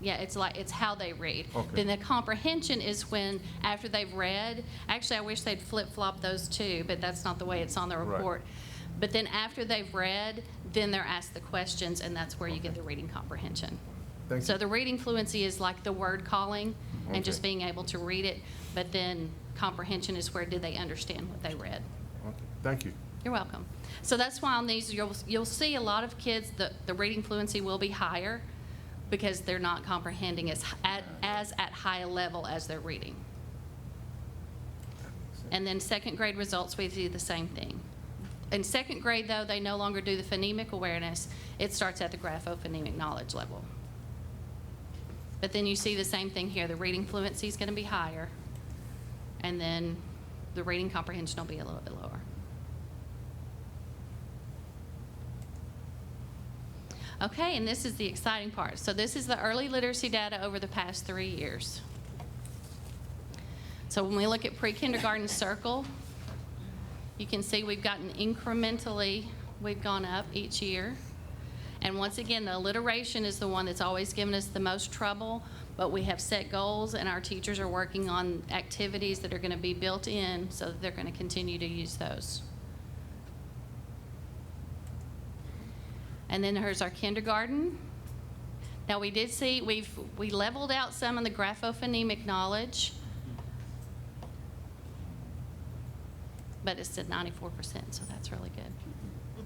Yeah, it's how they read. Okay. Then the comprehension is when, after they've read, actually I wish they'd flip-flop those 2, but that's not the way it's on the report. Right. But then after they've read, then they're asked the questions, and that's where you get the reading comprehension. Thank So you. the reading fluency is like the word calling and Okay. just being able to read it, but then comprehension is where did they understand what they read. Okay. Thank you. You're welcome. So that's why on these, you'll see a lot of kids, the reading fluency will be higher, because they're not comprehending as at high a level as they're reading. And then second grade results, we do the same thing. In second grade, though, they no longer do the phonemic awareness. It starts at the graphophonemic knowledge level. But then you see the same thing here. The reading fluency is going to be higher, and then the reading comprehension will be a little bit lower. Okay, and this is the exciting part. So this is the early literacy data over the past 3 years. So when we look at pre-kindergarten circle, you can see we've gotten incrementally, we've gone up each year. And once again, the alliteration is the one that's always given us the most trouble, but we have set goals and our teachers are working on activities that are going to be built in so that they're going to continue to use those. And then here's our kindergarten. Now we did see, we leveled out some in the graphophonemic knowledge, but it's at 94%, so that's really good.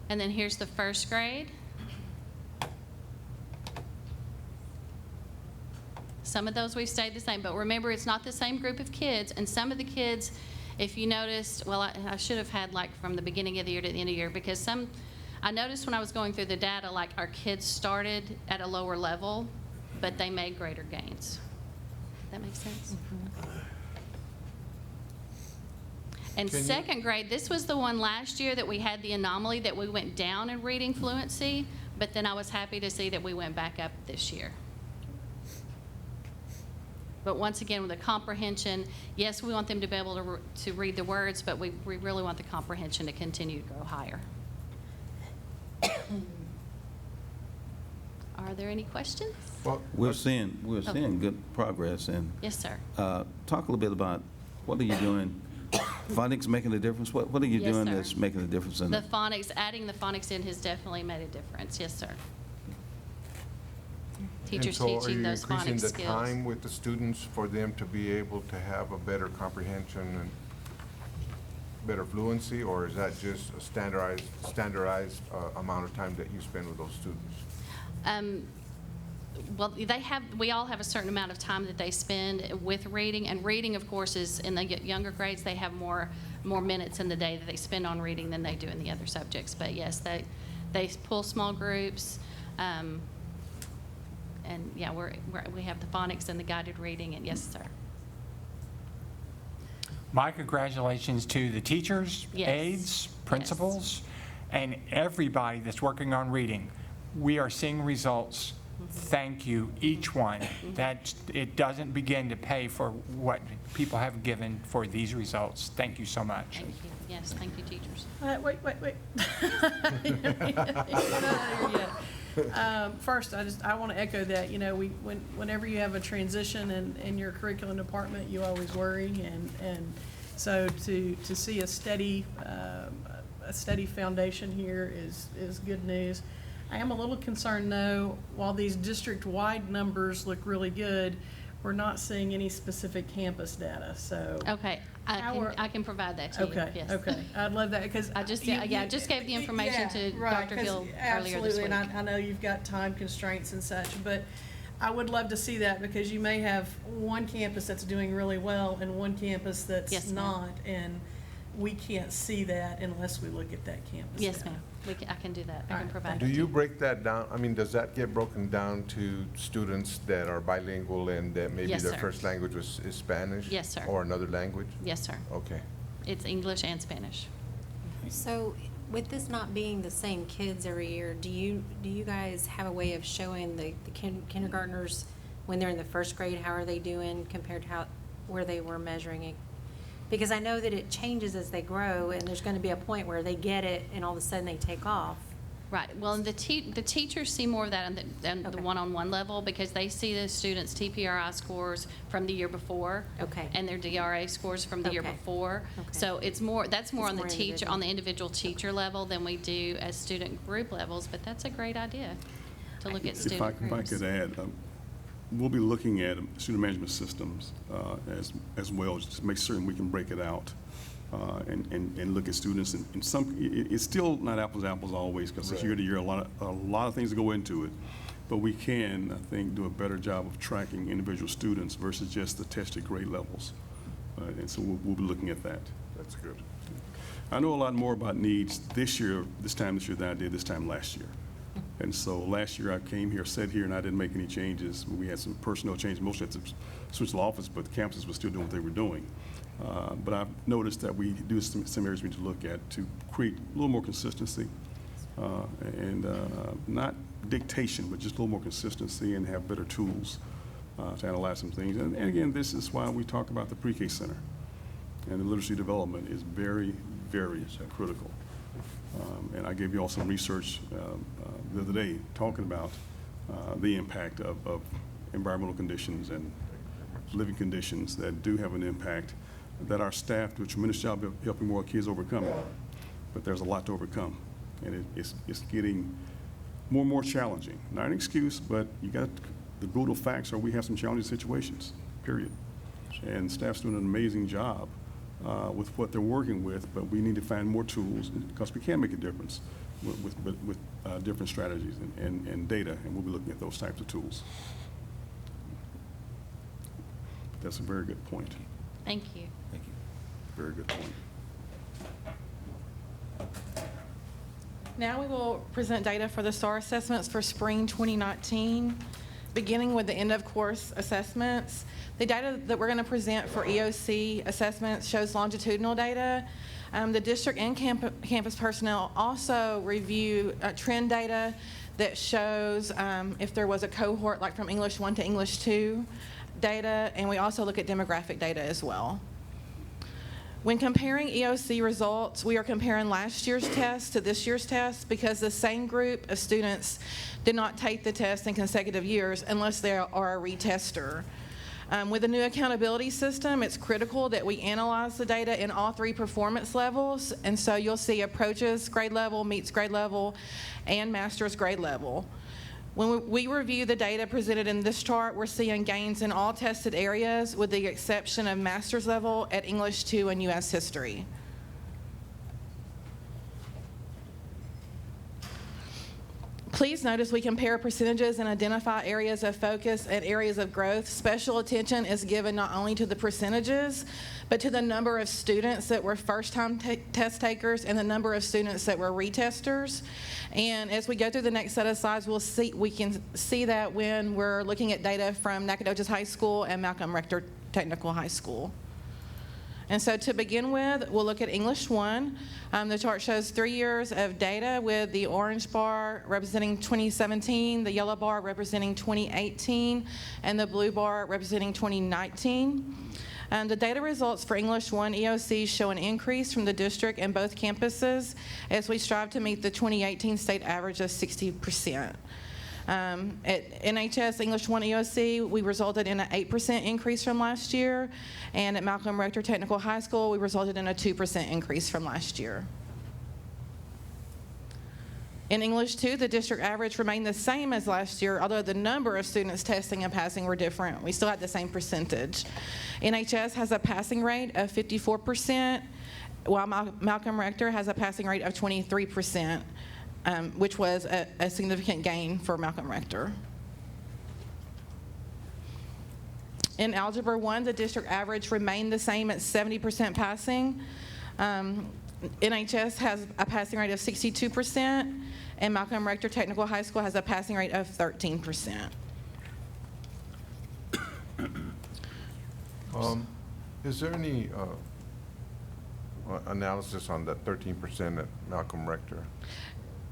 And then here's the first grade. Some of those we've stayed the same, but remember, it's not the same group of kids, and some of the kids, if you noticed, well, I should have had like from the beginning of the year to the end of the year, because I noticed when I was going through the data, like our kids started at a lower level, but they made greater gains. That makes sense? And second grade, this was the one last year that we had the anomaly that we went down in reading fluency, but then I was happy to see that we went back up this year. But once again, with the comprehension, yes, we want them to be able to read the words, but we really want the comprehension to continue to go higher. Are there any questions? Well, We're seeing good progress, and Yes, sir. talk a little bit about what are you doing? Phonics making a difference? What are you Yes, doing sir. that's making a difference in The it? phonics, adding the phonics in has definitely made a difference. Yes, sir. Teachers teaching those phonics And so are you increasing the skills. time with the students for them to be able to have a better comprehension and better fluency, or is that just a standardized amount of time that you spend with those students? Well, we all have a certain amount of time that they spend with reading, and reading, of course, is in the younger grades, they have more minutes in the day that they spend on reading than they do in the other subjects. But yes, they pull small groups, and yeah, we have the phonics and the guided reading, and yes, sir. My congratulations to the teachers, Yes. aides, principals, and everybody that's working on reading. We are seeing results. Thank you, each one. It doesn't begin to pay for what people have given for these results. Thank you so much. Thank you. Yes, thank you, teachers. Wait. First, I want to echo that, whenever you have a transition in your curriculum department, you always worry, and so to see a steady foundation here is good news. I am a little concerned, though, while these district-wide numbers look really good, we're not seeing any specific campus data, so. Okay, I can provide that to you. Okay, Yes. okay. I'd love that, because. I just gave the information to Dr. Hill earlier this week. Absolutely, and I know you've got time constraints and such, but I would love to see that, because you may have one campus that's doing really well and one campus that's Yes, ma'am. not, and we can't see that unless we look at that campus Yes, data. ma'am. I can do that. I All can right. provide Do that to you break that down? I mean, does that get broken down to students that are bilingual and that maybe Yes, their sir. first language is Spanish? Yes, sir. Or another language? Yes, sir. Okay. It's English and Spanish. So with this not being the same kids every year, do you guys have a way of showing the kindergartners when they're in the first grade, how are they doing compared to where they were measuring it? Because I know that it changes as they grow, and there's going to be a point where they get it and all of a sudden they take off. Right. Well, and the teachers see more of that on the Okay. one-on-one level, because they see the students' TPRI scores from the year before. Okay. And their DRA scores from the year Okay. before. Okay. So that's more It's on the more teacher, individual. on the individual teacher level than we do as student group levels, but that's a great idea to look at If student I groups. could add, we'll be looking at student management systems as well, just to make certain we can break it out and look at students. And it's still not apples to apples always, because it's year to year, a lot of things that go into it. But we can, I think, do a better job of tracking individual students versus just the tested grade levels. And so we'll be looking at that. That's good. I know a lot more about needs this year than I did this time last year. And so last year I came here, sat here, and I didn't make any changes. We had some personnel changes, mostly at the central office, but the campuses were still doing what they were doing. But I've noticed that we do some areas we need to look at to create a little more consistency and not dictation, but just a little more consistency and have better tools to analyze some things. And again, this is why we talk about the pre-K center. And the literacy development is very, very critical. And I gave you all some research the other day talking about the impact of environmental conditions and living conditions that do have an impact that our staff do a tremendous job of helping more kids overcome it. But there's a lot to overcome. And it's getting more and more challenging. Not an excuse, but you got the brutal facts are we have some challenging situations, period. And staff's doing an amazing job with what they're working with, but we need to find more tools because we can make a difference with different strategies and data, and we'll be looking at those types of tools. That's a very good point. Thank you. Thank you. Very good point. Now we will present data for the STAR assessments for spring 2019, beginning with the end-of-course assessments. The data that we're going to present for EOC assessments shows longitudinal data. The district and campus personnel also review trend data that shows if there was a cohort, like from English 1 to English 2 data, and we also look at demographic data as well. When comparing EOC results, we are comparing last year's test to this year's test because the same group of students did not take the test in consecutive years unless they are a retester. With the new accountability system, it's critical that we analyze the data in all three performance levels, and so you'll see approaches grade level, meets grade level, and master's grade level. When we review the data presented in this chart, we're seeing gains in all tested areas with the exception of master's level at English 2 and U.S. History. Please notice we compare percentages and identify areas of focus and areas of growth. Special attention is given not only to the percentages, but to the number of students that were first-time test takers and the number of students that were retesters. And as we go through the next set of slides, we can see that when we're looking at data from Nacogdoches High School and Malcolm Rector Technical High School. And so to begin with, we'll look at English 1. The chart shows 3 years of data with the orange bar representing 2017, the yellow bar representing 2018, and the blue bar representing 2019. The data results for English 1 EOC show an increase from the district and both campuses as we strive to meet the 2018 state average of 60%. At NHS English 1 EOC, we resulted in an 8% increase from last year, and at Malcolm Rector Technical High School, we resulted in a 2% increase from last year. In English 2, the district average remained the same as last year, although the number of students testing and passing were different. We still had the same percentage. NHS has a passing rate of 54%, while Malcolm Rector has a passing rate of 23%. Which was a significant gain for Malcolm Rector. In Algebra 1, the district average remained the same at 70% passing. NHS has a passing rate of 62%, and Malcolm Rector Technical High School has a passing rate of 13%. Is there any analysis on that 13% at Malcolm Rector?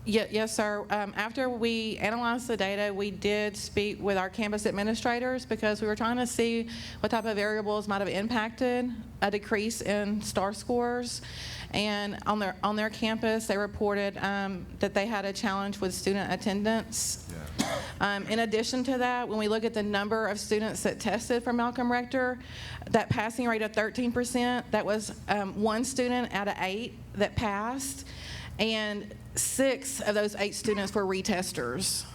Yes, sir. After we analyzed the data, we did speak with our campus administrators because we were trying to see what type of variables might have impacted a decrease in STAR scores. And on their campus, they reported that they had a challenge with student attendance. Yeah. In addition to that, when we look at the number of students that tested for Malcolm Rector, that passing rate of 13%, that was 1 student out of 8 that passed. And 6 of those 8 students were retesters.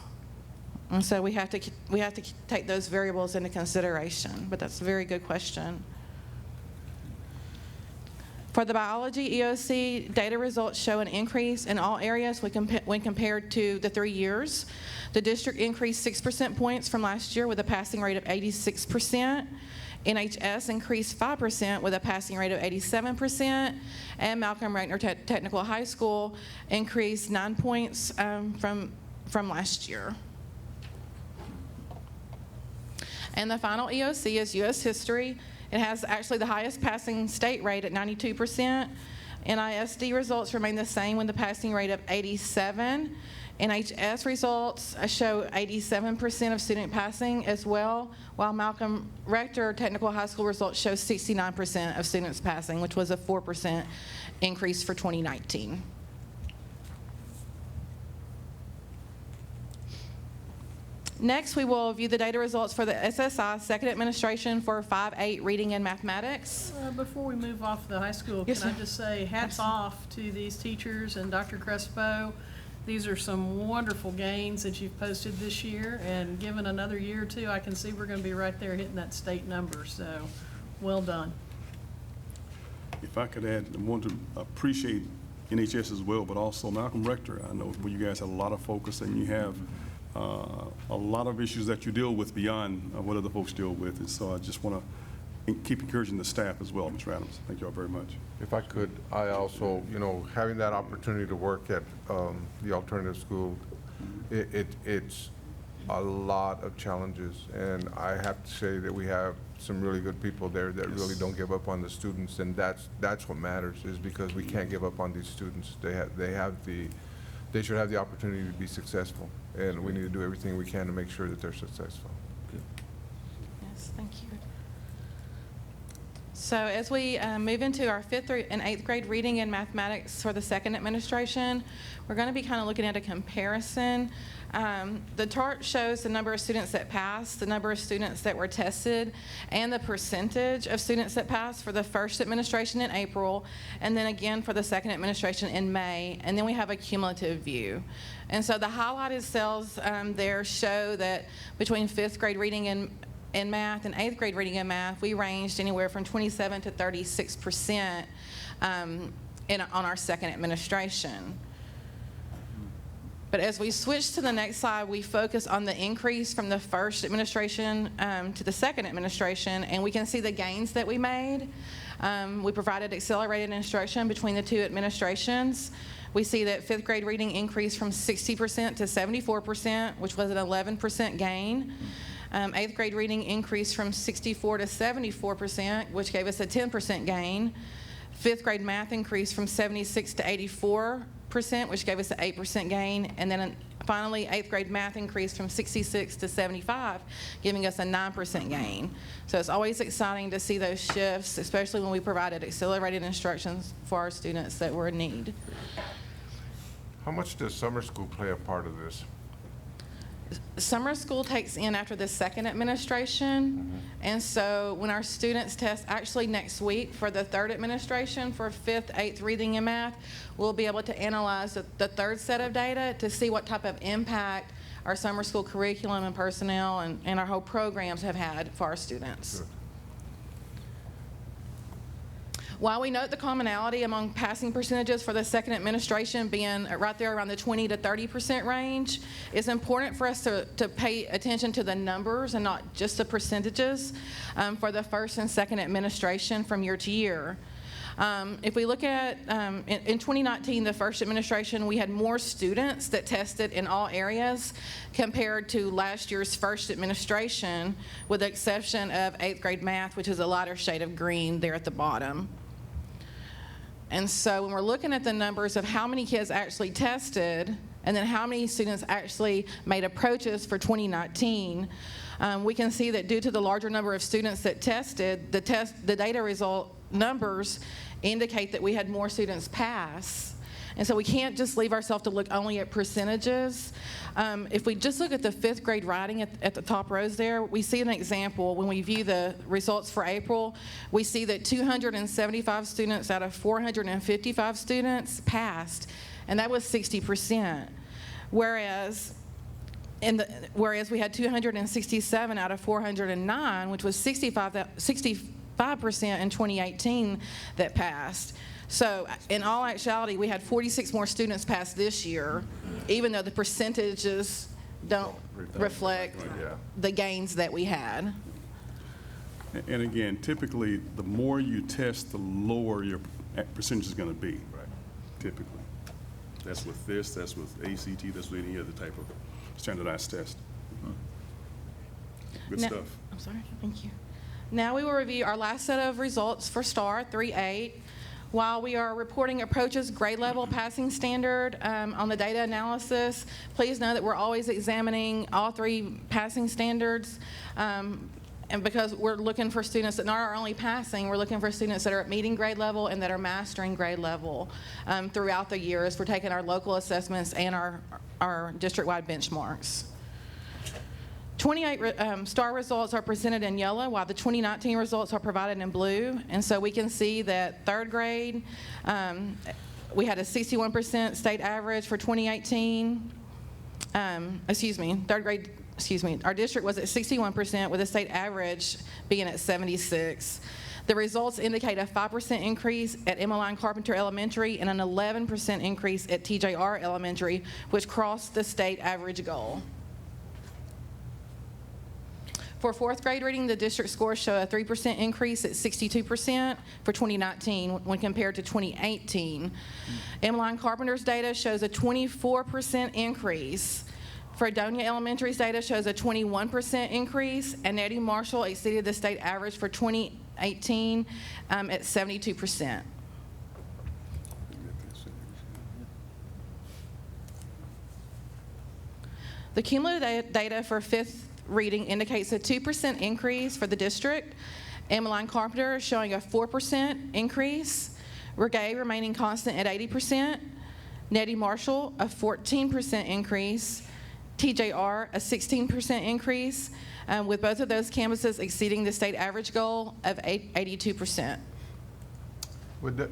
And so we have to take those variables into consideration, but that's a very good question. For the biology EOC, data results show an increase in all areas when compared to the 3 years. The district increased 6 percent points from last year with a passing rate of 86%. NHS increased 5% with a passing rate of 87%. And Malcolm Reckner Technical High School increased 9 points from last year. And the final EOC is U.S. History. It has actually the highest passing state rate at 92%. NISD results remain the same with a passing rate of 87. NHS results show 87% of student passing as well, while Malcolm Rector Technical High School results show 69% of students passing, which was a 4% increase for 2019. Next, we will view the data results for the SSI Second Administration for 5-8 Reading and Mathematics. Before we move off the high school, Yes, can I ma'am. just say hats off to these teachers and Dr. Crespo. These are some wonderful gains that you've posted this year, and given another year or two, I can see we're going to be right there hitting that state number, so well done. If I could add, I want to appreciate NHS as well, but also Malcolm Rector. I know you guys have a lot of focus, and you have a lot of issues that you deal with beyond what other folks deal with. And so I just want to keep encouraging the staff as well, Mr. Adams. Thank you all very much. If I could, I also, having that opportunity to work at the alternative school, it's a lot of challenges. And I have to say that we have some really good people there that really don't give up on the students. And that's what matters, is because we can't give up on these students. They should have the opportunity to be successful. And we need to do everything we can to make sure that they're successful. Yes, thank you. So as we move into our 5th and 8th grade reading and mathematics for the Second Administration, we're going to be kind of looking at a comparison. The chart shows the number of students that passed, the number of students that were tested, and the percentage of students that passed for the First Administration in April, and then again for the Second Administration in May, and then we have a cumulative view. And so the highlighted cells there show that between 5th grade reading and math and 8th grade reading and math, we ranged anywhere from 27 to 36% on our Second Administration. But as we switch to the next slide, we focus on the increase from the First Administration to the Second Administration, and we can see the gains that we made. We provided accelerated instruction between the two administrations. We see that 5th grade reading increased from 60% to 74%, which was an 11% gain. 8th grade reading increased from 64 to 74%, which gave us a 10% gain. 5th grade math increased from 76 to 84%, which gave us an 8% gain. And then finally, 8th grade math increased from 66 to 75, giving us a 9% gain. So it's always exciting to see those shifts, especially when we provided accelerated instructions for our students that were in need. How much does summer school play a part of this? Summer school takes in after the Second Administration, and so when our students test actually next week for the Third Administration for 5th, 8th reading and math, we'll be able to analyze the third set of data to see what type of impact our summer school curriculum and personnel and our whole programs have had for our students. Good. While we note the commonality among passing percentages for the Second Administration being right there around the 20 to 30% range, it's important for us to pay attention to the numbers and not just the percentages for the First and Second Administration from year to year. If we look at, in 2019, the First Administration, we had more students that tested in all areas compared to last year's First Administration, with the exception of 8th grade math, which is a lighter shade of green there at the bottom. And so when we're looking at the numbers of how many kids actually tested and then how many students actually made approaches for 2019, we can see that due to the larger number of students that tested, the data result numbers indicate that we had more students pass. And so we can't just leave ourselves to look only at percentages. If we just look at the 5th grade writing at the top rows there, we see an example. When we view the results for April, we see that 275 students out of 455 students passed, and that was 60%. Whereas we had 267 out of 409, which was 65% in 2018 that passed. So in all actuality, we had 46 more students pass this year, even though the percentages don't reflect the gains that we had. And again, typically, the more you test, the lower your percentage is going to be. Right. Typically. That's with this, that's with ACT, that's with any other type of standardized test. Good stuff. I'm sorry, thank you. Now we will review our last set of results for STAR 3.8. While we are reporting approaches grade level passing standard on the data analysis, please know that we're always examining all 3 passing standards. And because we're looking for students that not only passing, we're looking for students that are at meeting grade level and that are mastering grade level throughout the years. We're taking our local assessments and our district-wide benchmarks. 28 STAR results are presented in yellow, while the 2019 results are provided in blue. And so we can see that third grade, we had a 61% state average for 2018. Our district was at 61% with a state average being at 76. The results indicate a 5% increase at Emmeline Carpenter Elementary and an 11% increase at TJR Elementary, which crossed the state average goal. For 4th grade reading, the district scores show a 3% increase at 62% for 2019 when compared to 2018. Emmeline Carpenter's data shows a 24% increase. Fredonia Elementary's data shows a 21% increase, and Nettie Marshall exceeded the state average for 2018 at 72%. The cumulative data for 5th reading indicates a 2% increase for the district. Emmeline Carpenter is showing a 4% increase. Regay remaining constant at 80%. Nettie Marshall, a 14% increase. TJR, a 16% increase, with both of those campuses exceeding the state average goal of 82%. Would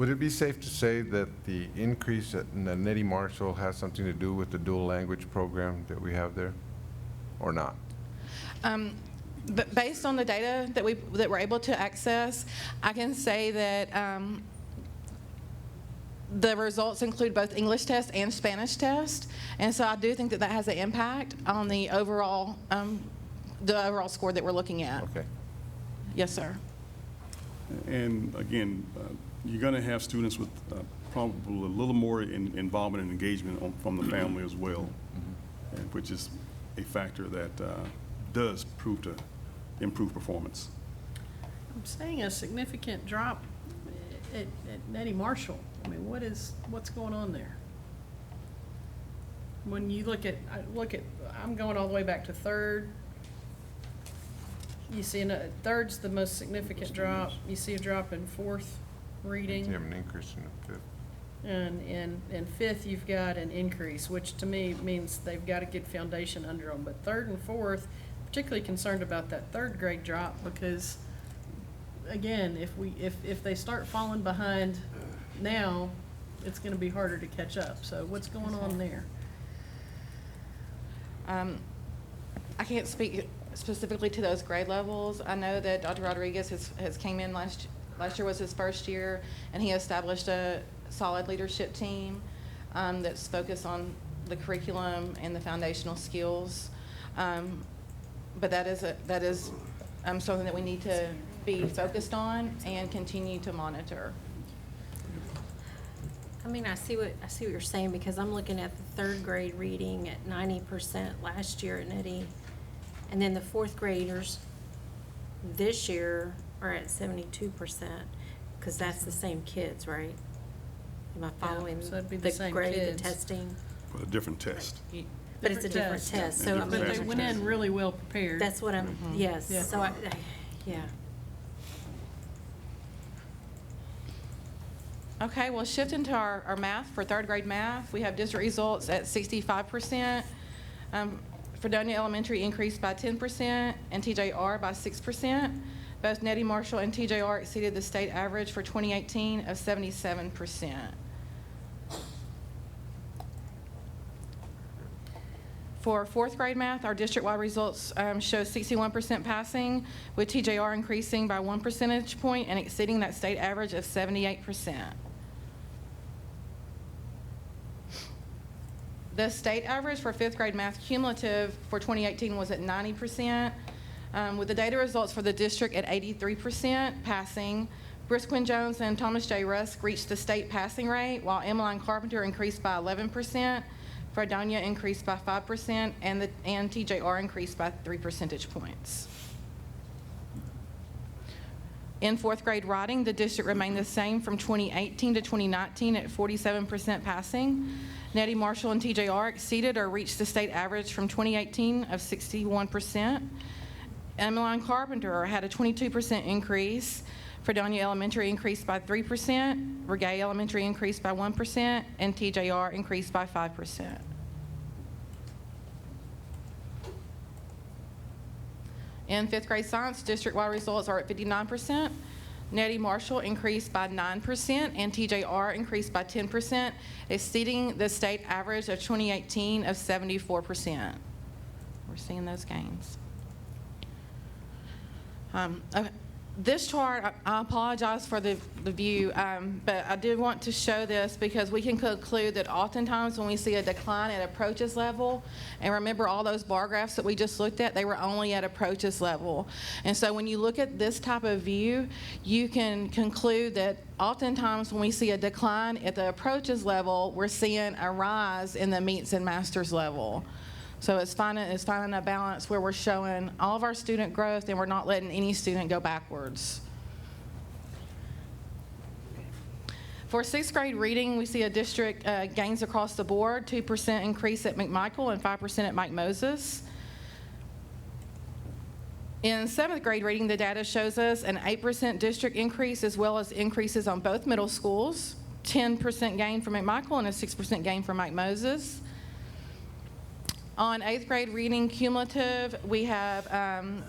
it be safe to say that the increase at Nettie Marshall has something to do with the dual language program that we have there, or not? But based on the data that we're able to access, I can say that the results include both English test and Spanish test, and so I do think that that has an impact on the overall score that we're looking at. Okay. Yes, sir. And again, you're going to have students with probably a little more involvement and engagement from the family as well, and which is a factor that does prove to improve performance. I'm saying a significant drop at Nettie Marshall. I mean, what's going on there? When you look at, I'm going all the way back to 3rd. You see, third's the most significant drop. You see a drop in 4th reading. You have an increase in the 5th. And in 5th, you've got an increase, which to me means they've got a good foundation under them. But 3rd and 4th, particularly concerned about that 3rd grade drop because, again, if they start falling behind now, it's going to be harder to catch up. So what's going on there? I can't speak specifically to those grade levels. I know that Dr. Rodriguez has came in last year was his first year, and he established a solid leadership team that's focused on the curriculum and the foundational skills. But that is something that we need to be focused on and continue to monitor. I mean, I see what you're saying because I'm looking at the 3rd grade reading at 90% last year at Nettie, and then the 4th graders this year are at 72% because that's the same kids, right? Am I following so that'd be the same grade, kids. the testing? But a different test. But it's a different test. So I mean, But they went in really well prepared. that's what I'm. Yes. Yeah. So yeah. Okay, well, shifting to our math, for 3rd grade math, we have district results at 65%. Fredonia Elementary increased by 10% and TJR by 6%. Both Nettie Marshall and TJR exceeded the state average for 2018 of 77%. For fourth grade math, our district-wide results show 61% passing, with TJR increasing by 1 percentage point and exceeding that state average of 78%. The state average for fifth grade math cumulative for 2018 was at 90%, with the data results for the district at 83% passing. Brisquin Jones and Thomas J. Rusk reached the state passing rate, while Emmeline Carpenter increased by 11%, Fredonia increased by 5%, and TJR increased by 3 percentage points. In fourth grade writing, the district remained the same from 2018 to 2019 at 47% passing. Nettie Marshall and TJR exceeded or reached the state average from 2018 of 61%. Emmeline Carpenter had a 22% increase. Fredonia Elementary increased by 3%, Regay Elementary increased by 1%, and TJR increased by 5%. In fifth grade science, district-wide results are at 59%. Nettie Marshall increased by 9%, and TJR increased by 10%, exceeding the state average of 2018 of 74%. We're seeing those gains. This chart, I apologize for the view, but I did want to show this because we can conclude that oftentimes when we see a decline at approaches level, and remember all those bar graphs that we just looked at, they were only at approaches level. And so when you look at this type of view, you can conclude that oftentimes when we see a decline at the approaches level, we're seeing a rise in the meets and masters level. So it's finding a balance where we're showing all of our student growth and we're not letting any student go backwards. For sixth grade reading, we see a district gains across the board, 2% increase at McMichael and 5% at Mike Moses. In seventh grade reading, the data shows us an 8% district increase as well as increases on both middle schools, 10% gain for McMichael and a 6% gain for Mike Moses. On eighth grade reading cumulative, we have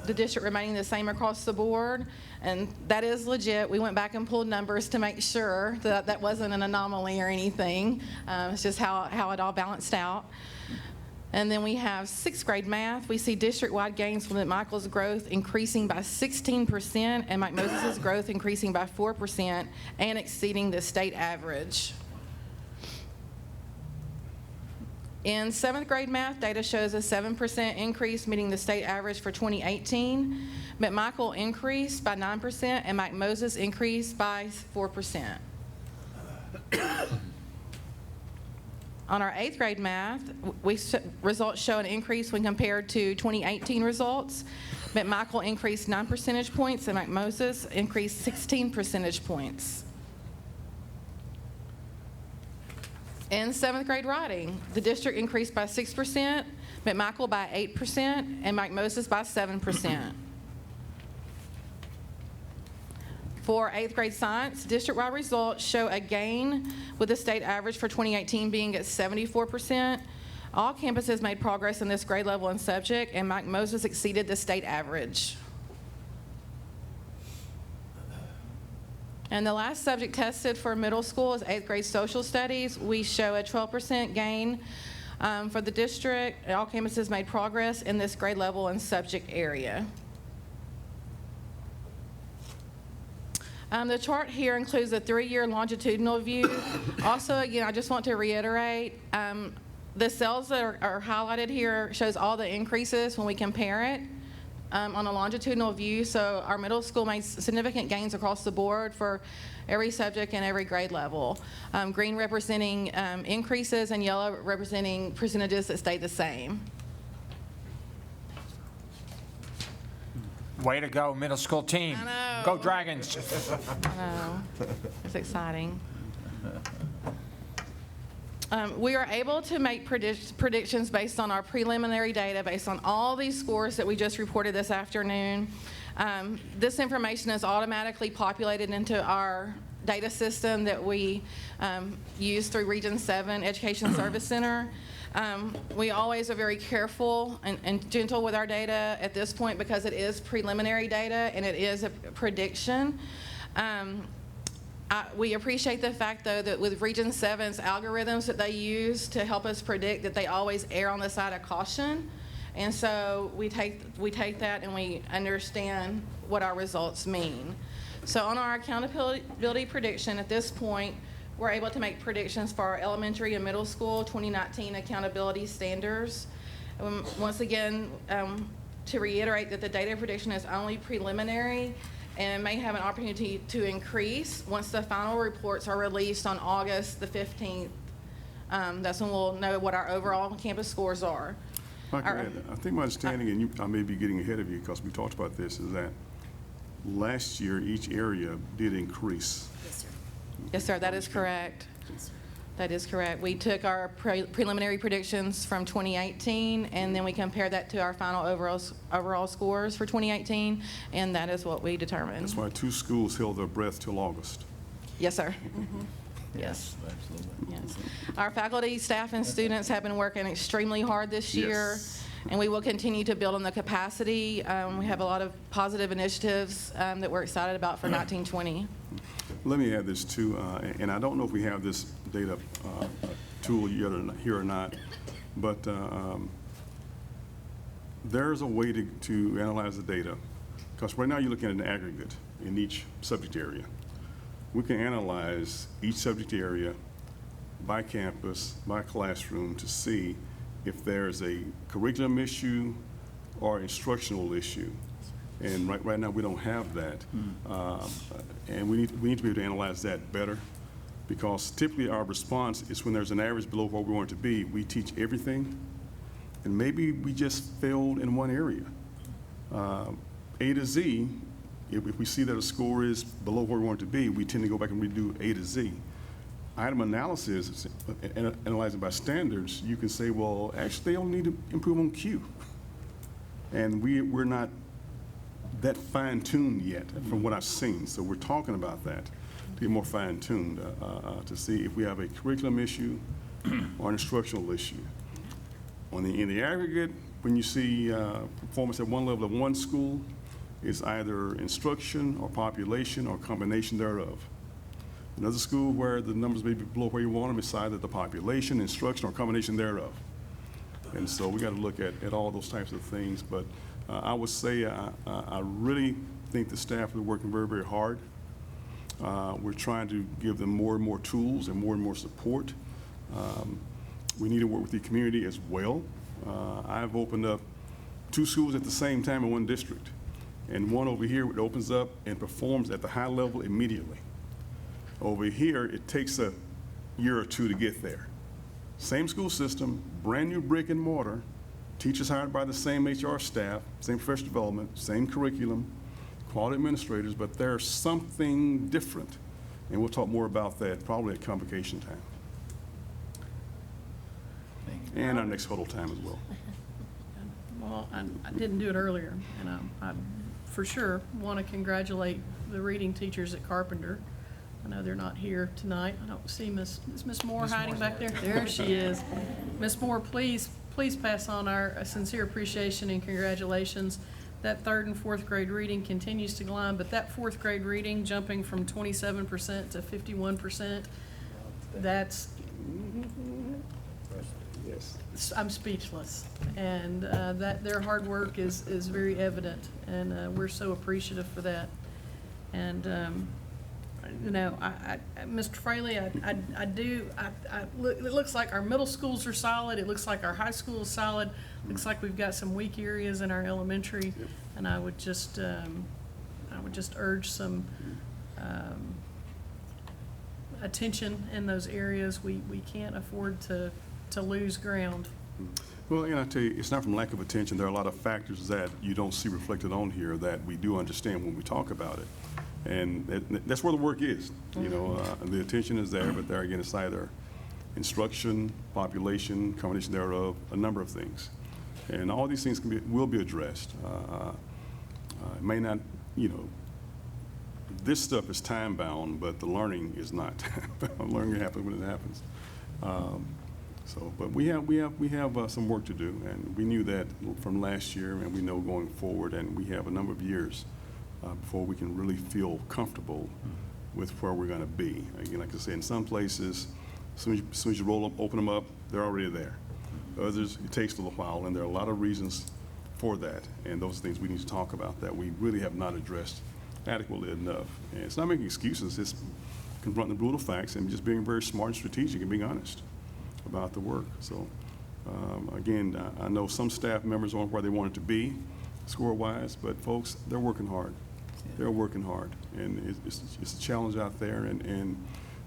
the district remaining the same across the board, and that is legit. We went back and pulled numbers to make sure that that wasn't an anomaly or anything. It's just how it all balanced out. And then we have sixth grade math. We see district-wide gains from McMichael's growth increasing by 16% and Mike Moses' growth increasing by 4% and exceeding the state average. In seventh grade math, data shows a 7% increase, meeting the state average for 2018. McMichael increased by 9%, and Mike Moses increased by 4%. On our eighth grade math, results show an increase when compared to 2018 results. McMichael increased 9 percentage points, and Mike Moses increased 16 percentage points. In seventh grade writing, the district increased by 6%, McMichael by 8%, and Mike Moses by 7%. For eighth grade science, district-wide results show a gain with the state average for 2018 being at 74%. All campuses made progress in this grade level and subject, and Mike Moses exceeded the state average. And the last subject tested for middle school is eighth grade social studies. We show a 12% gain for the district. All campuses made progress in this grade level and subject area. The chart here includes a 3-year longitudinal view. Also, again, I just want to reiterate, the cells that are highlighted here shows all the increases when we compare it. On a longitudinal view, so our middle school made significant gains across the board for every subject and every grade level. Green representing increases and yellow representing percentages that stayed the same. Way to go, middle school team. I know. Go Dragons. I know. It's exciting. We are able to make predictions based on our preliminary data, based on all these scores that we just reported this afternoon. This information is automatically populated into our data system that we use through Region 7 Education Service Center. We always are very careful and gentle with our data at this point because it is preliminary data and it is a prediction. We appreciate the fact, though, that with Region 7's algorithms that they use to help us predict, that they always err on the side of caution. And so we take that and we understand what our results mean. So on our accountability prediction, at this point, we're able to make predictions for our elementary and middle school 2019 accountability standards. Once again, to reiterate that the data prediction is only preliminary and may have an opportunity to increase once the final reports are released on August the 15th. That's when we'll know what our overall campus scores are. I think my understanding, and I may be getting ahead of you because we talked about this, is that last year each area did increase. Yes, sir. Yes, sir, that is correct. Yes, sir. That is correct. We took our preliminary predictions from 2018, and then we compared that to our final overall scores for 2018, and that is what we determined. That's why 2 schools held their breath till August. Yes, sir. Yes. Yes. Our faculty, staff, and students have been working extremely hard this year, and we will continue to build on the capacity. We have a lot of positive initiatives that we're excited about for 1920. Let me add this too, and I don't know if we have this data tool yet here or not, but there's a way to analyze the data, because right now you're looking at an aggregate in each subject area. We can analyze each subject area by campus, by classroom, to see if there's a curriculum issue or instructional issue. And right now we don't have that. And we need to be able to analyze that better, because typically our response is when there's an average below where we want it to be, we teach everything, and maybe we just failed in one area. A to Z, if we see that a score is below where we want it to be, we tend to go back and redo A to Z. Item analysis, analyzing by standards, you can say, well, actually they only need to improve on Q. And we're not that fine-tuned yet from what I've seen. So we're talking about that to get more fine-tuned to see if we have a curriculum issue or an instructional issue. In the aggregate, when you see performance at one level of one school, it's either instruction or population or combination thereof. Another school where the numbers may be below where you want them, it's either the population, instruction, or combination thereof. And so we got to look at all those types of things. But I would say I really think the staff are working very, very hard. We're trying to give them more and more tools and more support. We need to work with the community as well. I've opened up 2 schools at the same time in one district, and one over here it opens up and performs at the high level immediately. Over here, it takes a year or 2 to get there. Same school system, brand new brick and mortar, teachers hired by the same HR staff, same professional development, same curriculum, quality administrators, but there's something different. And we'll talk more about that probably at convocation time. And our next huddle time as well. Well, I didn't do it earlier, and I for sure want to congratulate the reading teachers at Carpenter. I know they're not here tonight. I don't see Miss Moore hiding back there. There she is. Miss Moore, please pass on our sincere appreciation and congratulations. That 3rd and 4th grade reading continues to climb, but that 4th grade reading jumping from 27% to 51%, that's, yes, I'm speechless. And that their hard work is very evident, and we're so appreciative for that. And you know, Mr. Fraley, it looks like our middle schools are solid. It looks like our high school is solid. Looks like we've got some weak areas in our elementary, and I would just urge some attention in those areas. We can't afford to lose ground. Well, I tell you, it's not from lack of attention. There are a lot of factors that you don't see reflected on here that we do understand when we talk about it. And that's where the work is. You know, the attention is there, but there again, it's either instruction, population, combination thereof, a number of things. And all these things will be addressed. It may not, you know, this stuff is time bound, but the learning is not. Learning happens when it happens. But we have some work to do, and we knew that from last year, and we know going forward, and we have a number of years before we can really feel comfortable with where we're going to be. Again, like I said, in some places, as soon as you roll up, open them up, they're already there. Others, it takes a little while, and there are a lot of reasons for that, and those are things we need to talk about that we really have not addressed adequately enough. And it's not making excuses, it's confronting the brutal facts and just being very smart and strategic and being honest about the work. So, again, I know some staff members aren't where they want it to be score-wise, but folks, they're working hard. They're working hard, and it's a challenge out there, and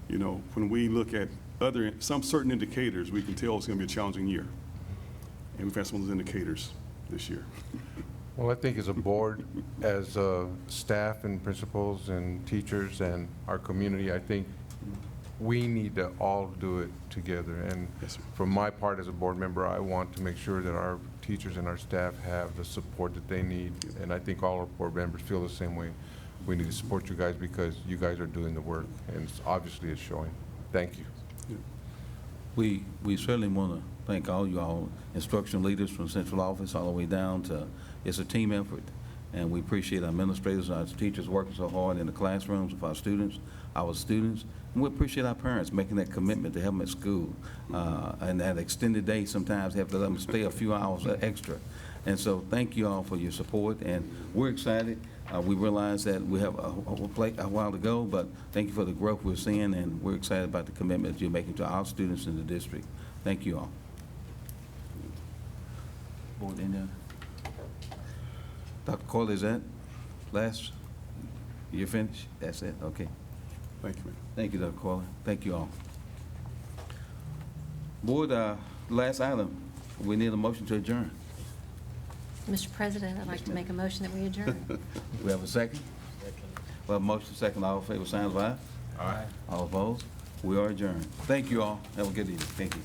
you know, when we look at some certain indicators, we can tell it's going to be a challenging year. And we've had some of those indicators this year. Well, I think as a board, as staff and principals and teachers and our community, I think we need to all do it together. And Yes, sir. for my part as a board member, I want to make sure that our teachers and our staff have the support that they need. And I think all our board members feel the same way. We need to support you guys because you guys are doing the work, and obviously it's showing. Thank you. We certainly want to thank all you all instructional leaders from central office all the way down to, it's a team effort. And we appreciate our administrators and our teachers working so hard in the classrooms with our students. And we appreciate our parents making that commitment to help them at school. And that extended day sometimes have to let them stay a few hours extra. And so thank you all for your support, and we're excited. We realize that we have a while to go, but thank you for the growth we're seeing, and we're excited about the commitment that you're making to our students in the district. Thank you all. Board, any other? Dr. Corley, is that last? You're finished? That's it? Okay. Thank you, man. Thank you, Dr. Corley. Thank you all. Board, last item, we need a motion to adjourn. Mr. President, I'd like to make a motion that we adjourn. We have a second? Well, motion second, all in favor, signs of aye. Aye. All opposed? We are adjourned. Thank you all. Have a good evening. Thank you.